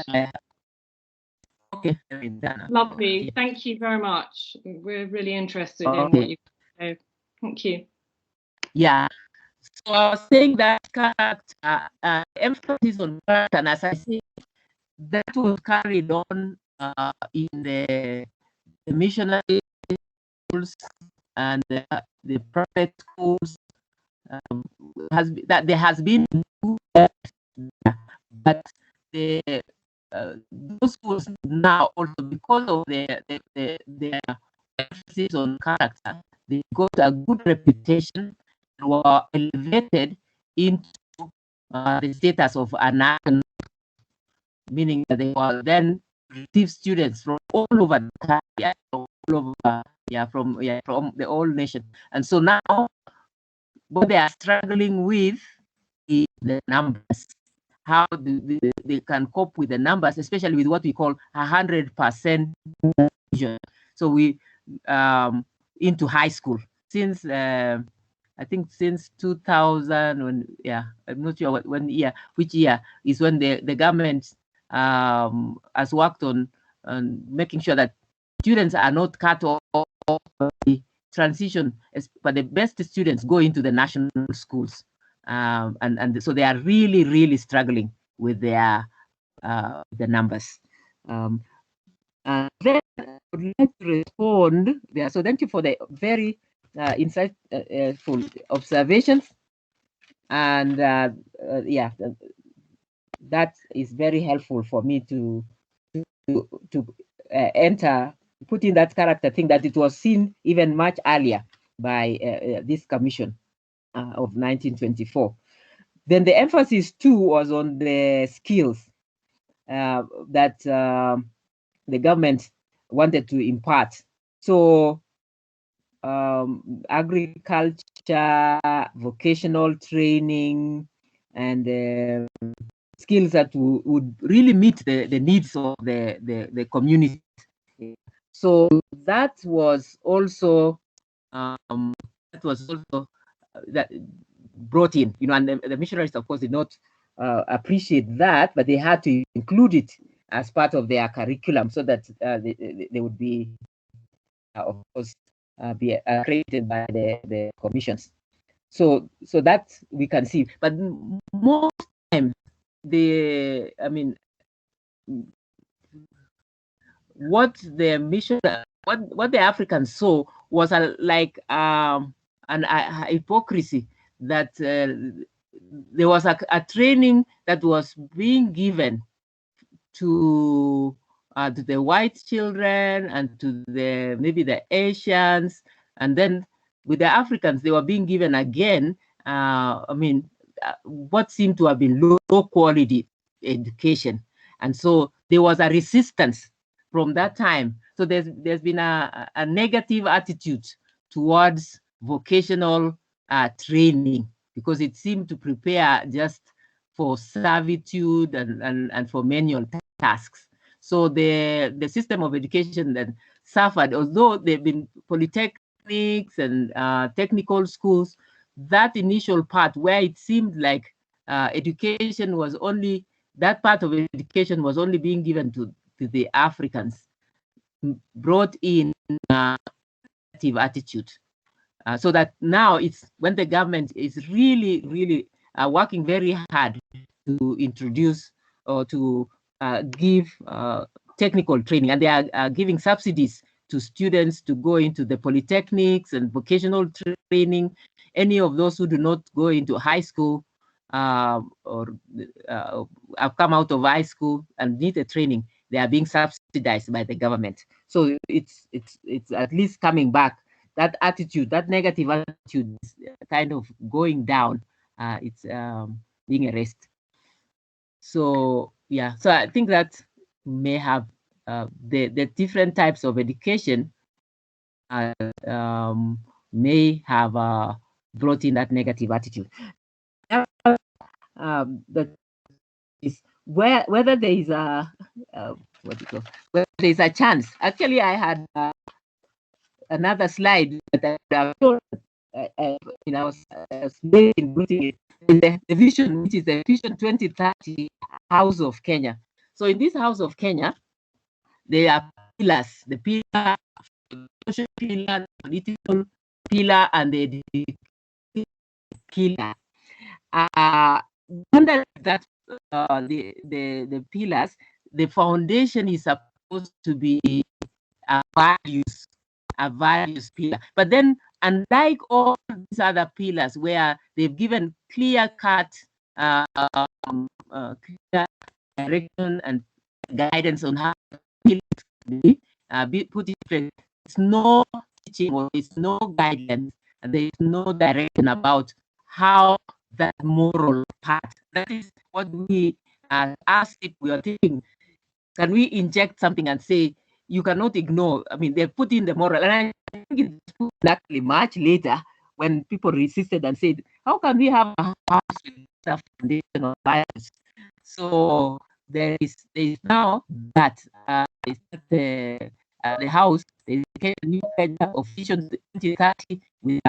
S3: Okay.
S4: Lovely. Thank you very much. We're really interested in what you say. Thank you.
S3: Yeah. So I was saying that character, emphasis on character, and as I say, that was carried on in the missionary schools and the private schools. There has been, but those schools now also, because of their emphasis on character, they got a good reputation and were elevated into the status of an national, meaning that they were then receive students from all over the country, all over, from the whole nation. And so now what they are struggling with is the numbers. how they can cope with the numbers, especially with what we call 100% vision. So we into high school since I think since 2000, when, yeah, I'm not sure which year is when the government has worked on making sure that students are not cut off the transition, but the best students go into the national schools. And so they are really struggling with their the numbers. And then I would like to respond there. So thank you for the very insightful observations. And yeah, that is very helpful for me to put in that character thing that it was seen even much earlier by this commission of 1924. Then the emphasis too was on the skills that the government wanted to impart. So agriculture, vocational training, and skills that would really meet the needs of the community. So that was also that brought in, and the missionaries, of course, did not appreciate that, but they had to include it as part of their curriculum so that they would be, of course, be accredited by the commissions. So that we can see, but most time what the mission, what the Africans saw was like an hypocrisy, that there was a training that was being given to the white children and to maybe the Asians, and then with the Africans they were being given again what seemed to have been low quality education. And so there was a resistance from that time. So there's been a negative attitude towards vocational training, because it seemed to prepare just for servitude and for manual tasks. So the system of education then suffered, although there have been polytechnics and technical schools. That initial part where it seemed like education was only, that part of education was only being given to the Africans, brought in a negative attitude. So that now it's when the government is really working very hard to introduce or to give technical training, and they are giving subsidies to students to go into the polytechnics and vocational training. Any of those who do not go into high school or have come out of high school and need a training, they are being subsidized by the government. So it's at least coming back. That attitude, that negative attitude, is kind of going down. It's being erased. So yeah, so I think that may have the different types of education may have brought in that negative attitude. That is whether there is a whether there is a chance. Actually, I had another slide that I showed. I was including it in the vision, which is the Vision 2030 House of Kenya. So in this House of Kenya, there are pillars: the pillar, the social pillar, the political pillar, and the pillar. Under that, the pillars, the foundation is supposed to be a values pillar. But then, unlike all these other pillars where they've given clear-cut clear direction and guidance on how pillars be put in place, there's no teaching or there's no guidance, and there is no direction about how that moral part. That is what we asked if we are thinking, can we inject something and say, you cannot ignore? I mean, they put in the moral, and I think it's put actually much later when people resisted and said, how can we have a house with foundation of values? So there is now that the house dedicated a new of Vision 2030 with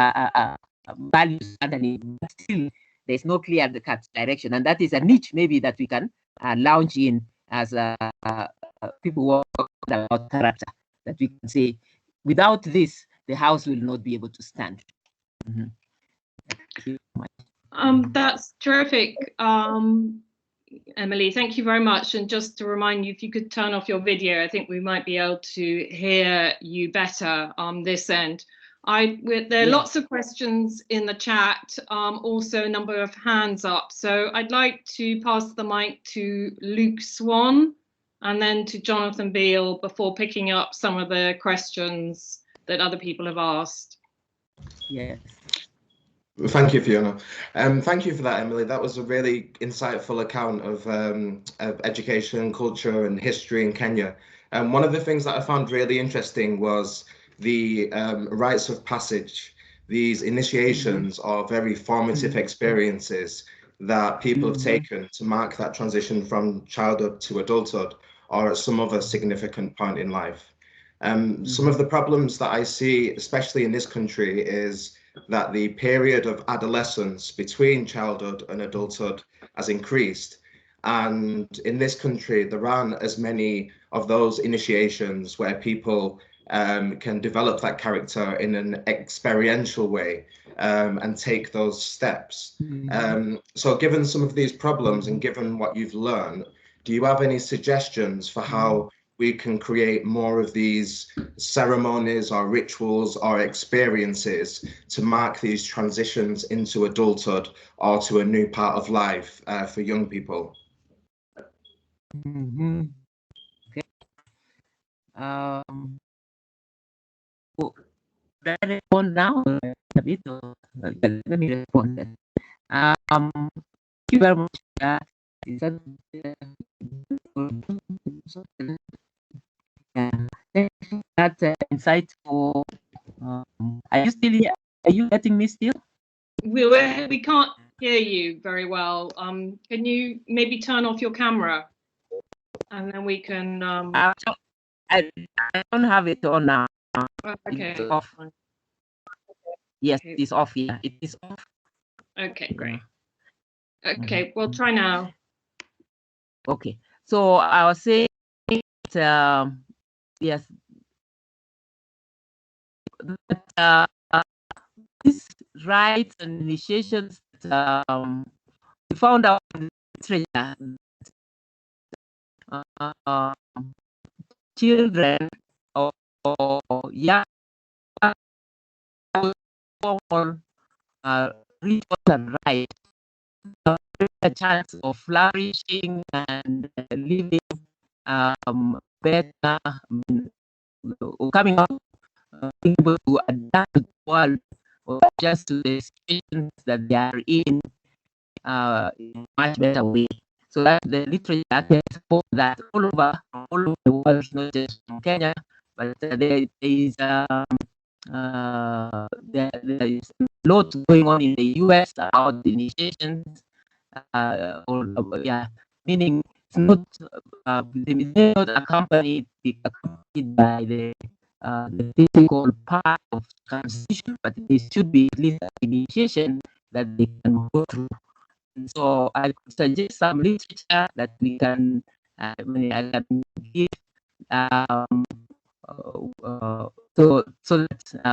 S3: values underneath, but still there's no clear cut direction, and that is a niche maybe that we can launch in as people work about character, that we can say without this the house will not be able to stand.
S4: That's terrific, Emily. Thank you very much. And just to remind you, if you could turn off your video, I think we might be able to hear you better on this end. There are lots of questions in the chat, also a number of hands up. So I'd like to pass the mic to Luke Swan and then to Jonathan Beale before picking up some of the questions that other people have asked.
S3: Yes.
S5: Thank you, Fiona. Thank you for that, Emily. That was a really insightful account of education, culture and history in Kenya. And one of the things that I found really interesting was the rites of passage. These initiations are very formative experiences that people have taken to mark that transition from childhood to adulthood or at some other significant point in life. Some of the problems that I see, especially in this country, is that the period of adolescence between childhood and adulthood has increased. And in this country, there aren't as many of those initiations where people can develop that character in an experiential way and take those steps. So given some of these problems and given what you've learned, do you have any suggestions for how we can create more of these ceremonies or rituals or experiences to mark these transitions into adulthood or to a new part of life for young people?
S3: Okay. Let me respond now a bit. Let me respond. Thank you very much. That's insightful. Are you still here? Are you getting me still?
S4: We can't hear you very well. Can you maybe turn off your camera, and then we can.
S3: I don't have it on now.
S4: Okay.
S3: It's off. Yes, it is off. Yeah, it is off.
S4: Okay, great. Okay, we'll try now.
S3: Okay, so I was saying, yes, that these rites and initiations that we found out in literature, children or young rituals and rites a chance of flourishing and living better, coming out, being able to adapt to the world or just to the situations that they are in a much better way. So that the literature can support that all over the world, not just from Kenya, but there is there is a lot going on in the US about the initiations. Meaning it's not not accompanied by the physical part of transition, but it should be at least an initiation that they can go through. And so I could suggest some literature that we can I can give so that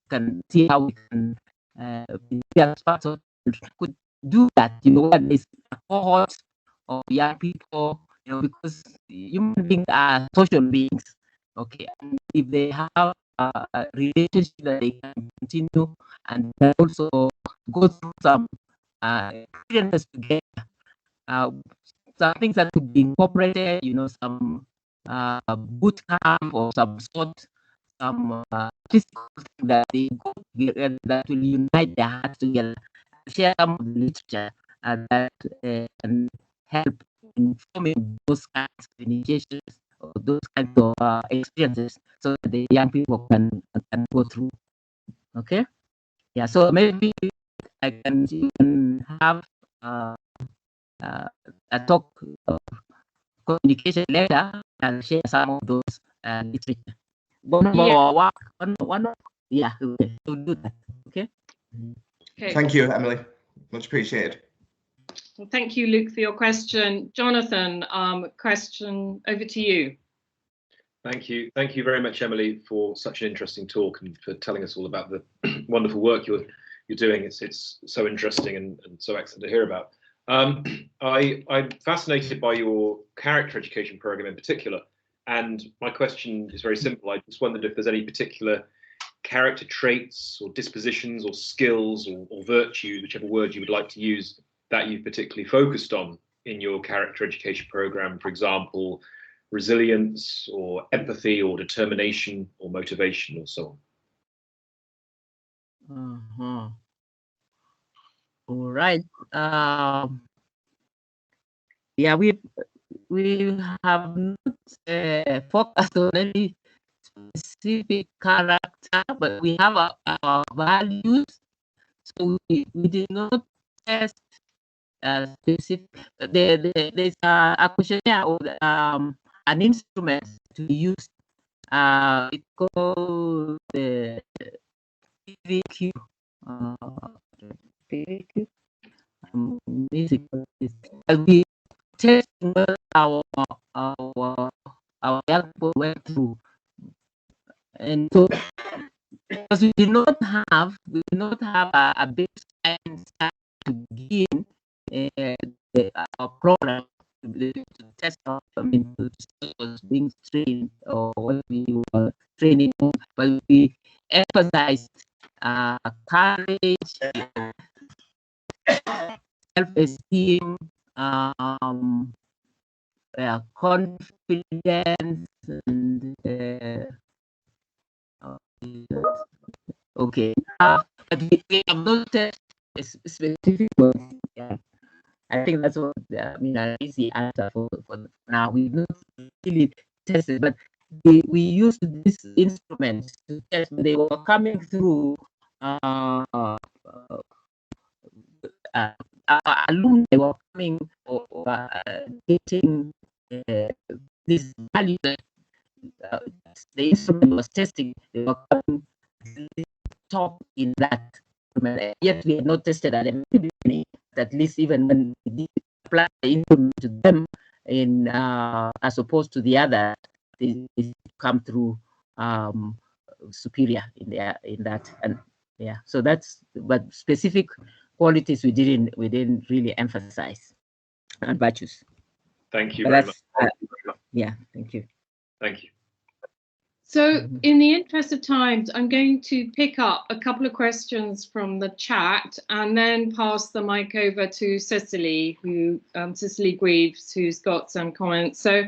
S3: can see how we can be as part of could do that, where there's a cohort of young people, because human beings are social beings, okay, and if they have a relationship that they can continue and can also go through some experiences together, some things that could be incorporated, some boot camp or some sort, some physical thing that they go together that will unite their hearts together, share some of the literature that can help in forming those kinds of initiations or those kinds of experiences, so that the young people can go through. Okay, yeah. So maybe I can have a talk communication later. I'll share some of those literature. One of our work, yeah, okay, we'll do that. Okay.
S4: Okay.
S5: Thank you, Emily. Much appreciated.
S4: Well, thank you, Luke, for your question. Jonathan, question over to you.
S6: Thank you. Thank you very much, Emily, for such an interesting talk and for telling us all about the wonderful work you're doing. It's so interesting and so excellent to hear about. I'm fascinated by your character education program in particular. And my question is very simple. I just wondered if there's any particular character traits or dispositions or skills or virtues, whichever word you would like to use, that you've particularly focused on in your character education program. For example, resilience or empathy or determination or motivation or so on.
S3: All right. Yeah, we have not focused on any specific character, but we have our values. So we did not test specific. There's a questionnaire or an instrument to use. It's called the PVQ. PVQ. We test our young people went through, and so because we did not have a baseline to begin our program to test out. I mean, was being trained or what we were training on, but we emphasized courage, self-esteem, confidence, and okay. But we have not tested specific ones. Yeah. I think that's what I mean. An easy answer for now. We've not really tested, but we used this instrument to test. They were coming through. Our alumni were coming or getting this value that the instrument was testing. They were coming top in that. Yet we had not tested at the beginning. At least even when we did apply the instrument to them, in as opposed to the other, they come through superior in that. And yeah, so that's, but specific qualities we didn't really emphasize, and virtues.
S6: Thank you very much.
S3: Yeah, thank you.
S6: Thank you.
S4: So in the interest of time, I'm going to pick up a couple of questions from the chat and then pass the mic over to Cicely, Cicely Greaves, who's got some comments. So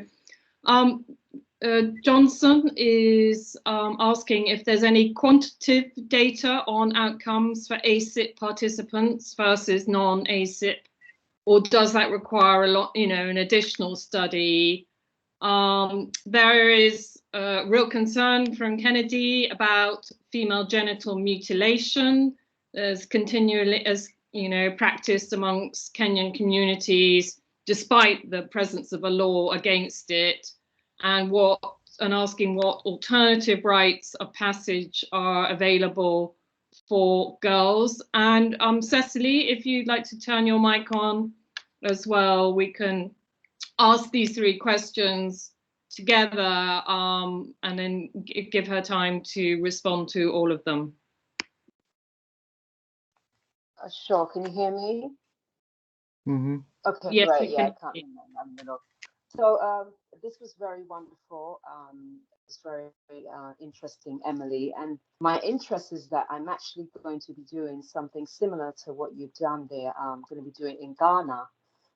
S4: Johnson is asking if there's any quantitative data on outcomes for ACIP participants versus non-ACIP, or does that require a lot, an additional study? There is real concern from Kennedy about female genital mutilation as continually practiced amongst Kenyan communities, despite the presence of a law against it, and asking what alternative rites of passage are available for girls. And Cicely, if you'd like to turn your mic on as well, we can ask these three questions together and then give her time to respond to all of them.
S7: Sure. Can you hear me?
S3: Mm-hmm.
S7: Okay,
S4: yes,
S7: great. Yeah, I can't remember. So this was very wonderful. It's very interesting, Emily. And my interest is that I'm actually going to be doing something similar to what you've done there. I'm going to be doing in Ghana.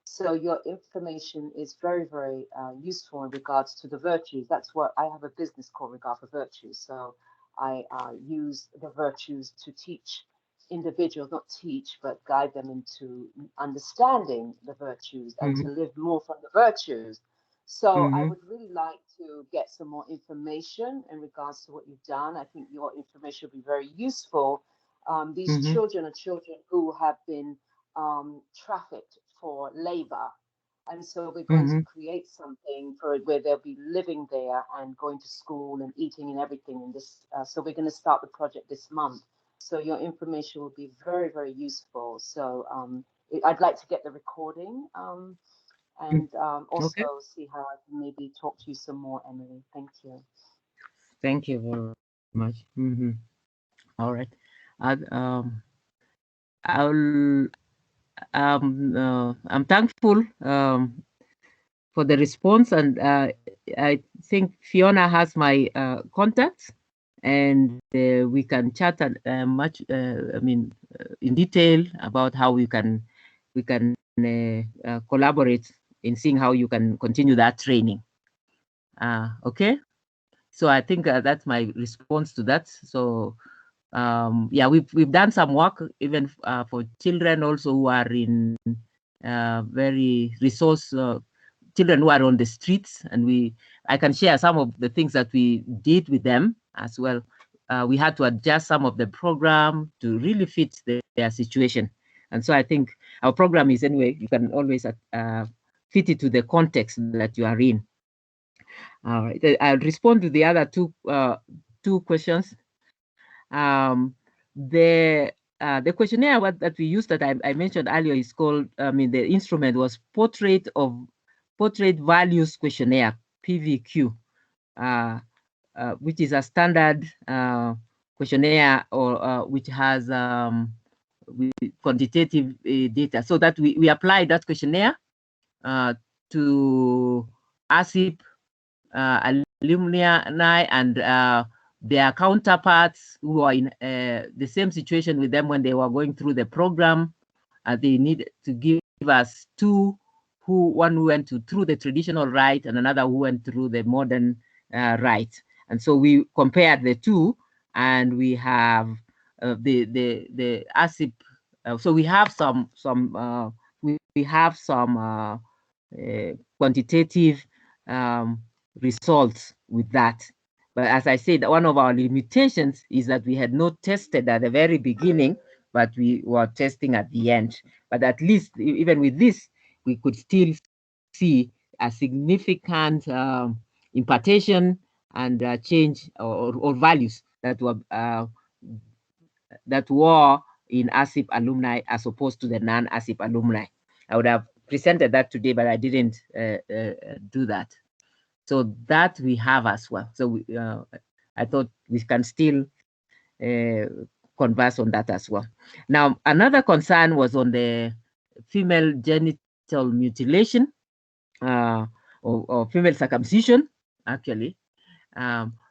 S7: So your information is very, very useful in regards to the virtues. That's what I have a business called Regard for Virtues. So I use the virtues to teach individuals, not teach, but guide them into understanding the virtues and to live more from the virtues. So I would really like to get some more information in regards to what you've done. I think your information will be very useful. These children are children who have been trafficked for labor. And so we're going to create something for where they'll be living there and going to school and eating and everything in this. So we're going to start the project this month. So your information will be very, very useful. So I'd like to get the recording and also see how I can maybe talk to you some more, Emily. Thank you.
S3: Thank you very much. All right. I'm thankful for the response, and I think Fiona has my contacts, and we can chat much. In detail about how we can collaborate in seeing how you can continue that training. Okay, so I think that's my response to that. So yeah, we've done some work even for children also who are in very resource children who are on the streets, and I can share some of the things that we did with them as well. We had to adjust some of the program to really fit their situation, and so I think our program is, anyway, you can always fit it to the context that you are in. All right, I'll respond to the other two questions. The questionnaire that we used that I mentioned earlier is called, the instrument was Portrait Values Questionnaire, PVQ, which is a standard questionnaire or which has quantitative data, so that we applied that questionnaire to ACIP alumni and their counterparts who are in the same situation with them when they were going through the program. They need to give us one who went through the traditional rite and another who went through the modern rite. And so we compared the two, and we have the ACIP. So we have some quantitative results with that. But as I said, one of our limitations is that we had not tested at the very beginning, but we were testing at the end. But at least even with this, we could still see a significant impartation and change or values that were in ACIP alumni as opposed to the non-ACIP alumni. I would have presented that today, but I didn't do that. So that we have as well. So I thought we can still converse on that as well. Now, another concern was on the female genital mutilation or female circumcision, actually.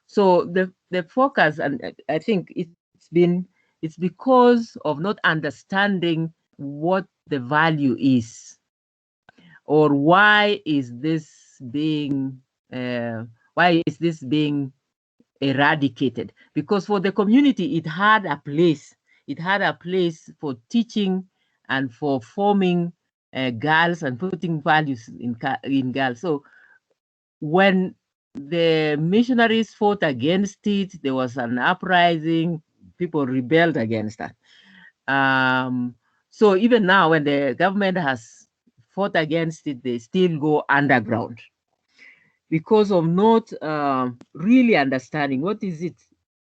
S3: So the focus, and I think it's because of not understanding what the value is, or why is this being eradicated. Because for the community, it had a place for teaching and for forming girls and putting values in girls. So when the missionaries fought against it, there was an uprising, people rebelled against that. So even now, when the government has fought against it, they still go underground because of not really understanding what is it.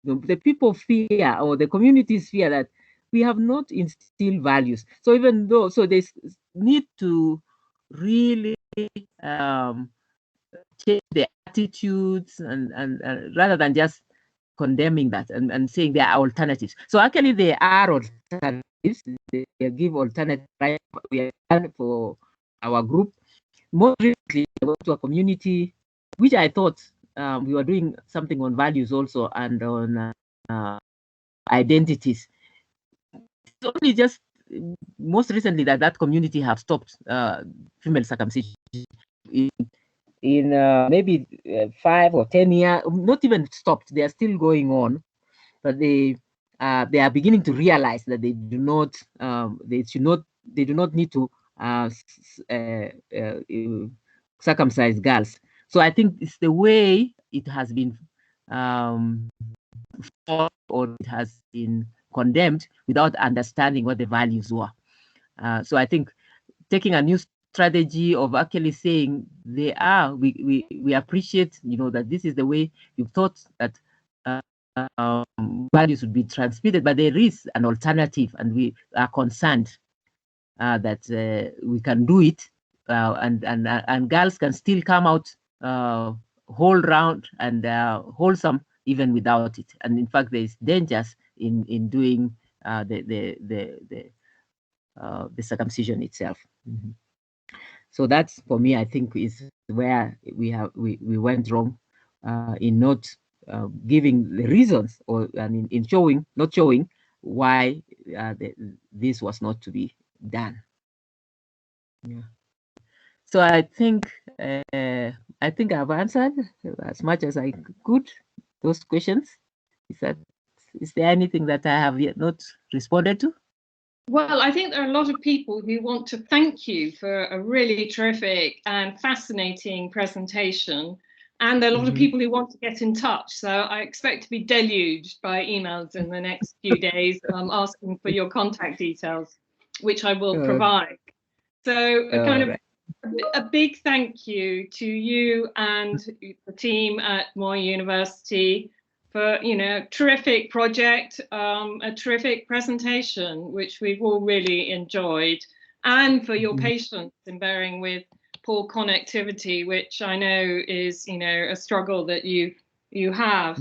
S3: The people fear, or the communities fear, that we have not instilled values. So even though, so they need to really change their attitudes and rather than just condemning that and saying there are alternatives. So actually there are alternatives. They give alternatives, right? We have done for our group. More recently, I went to a community, which I thought we were doing something on values also and on identities. It's only just most recently that community have stopped female circumcision in maybe 5 or 10 years, not even stopped. They are still going on, but they are beginning to realize that they do not need to circumcise girls. So I think it's the way it has been fought, or it has been condemned without understanding what the values were. So I think taking a new strategy of actually saying we appreciate, that this is the way you've thought that values would be transmitted, but there is an alternative, and we are concerned that we can do it, and girls can still come out whole round and wholesome even without it. And in fact, there is dangers in doing the circumcision itself. Mm-hmm. So that's, for me, I think, is where we went wrong in not giving the reasons, or in not showing why this was not to be done. Yeah. So I think I've answered as much as I could those questions. Is there anything that I have yet not responded to?
S4: Well, I think there are a lot of people who want to thank you for a really terrific and fascinating presentation. And there are a lot of people who want to get in touch. So I expect to be deluged by emails in the next few days asking for your contact details, which I will provide. So a big thank you to you and the team at Moi University for terrific project, a terrific presentation, which we've all really enjoyed, and for your patience in bearing with poor connectivity, which I know is a struggle that you have.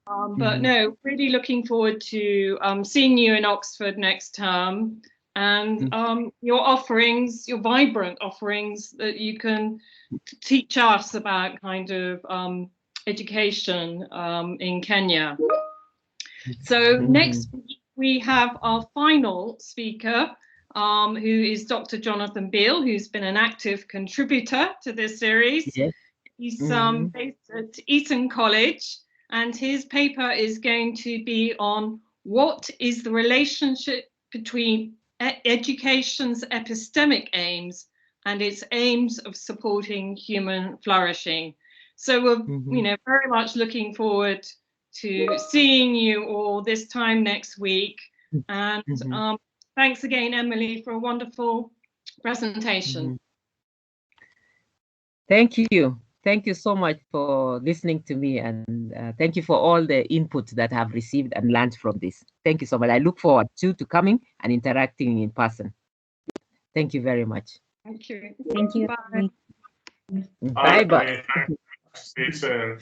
S4: But no, really looking forward to seeing you in Oxford next term, and your offerings, your vibrant offerings that you can teach us about kind of education in Kenya. So next week we have our final speaker, who is Dr. Jonathan Beale, who's been an active contributor to this series. Yes. He's based at Eton College, and his paper is going to be on what is the relationship between education's epistemic aims and its aims of supporting human flourishing. So we're very much looking forward to seeing you all this time next week. And thanks again, Emily, for a wonderful presentation.
S3: Thank you. Thank you so much for listening to me, and thank you for all the input that I've received and learned from this. Thank you so much. I look forward to coming and interacting in person. Thank you very much.
S4: Thank you.
S8: Thank you.
S4: Bye.
S3: Bye-bye.
S2: See you soon.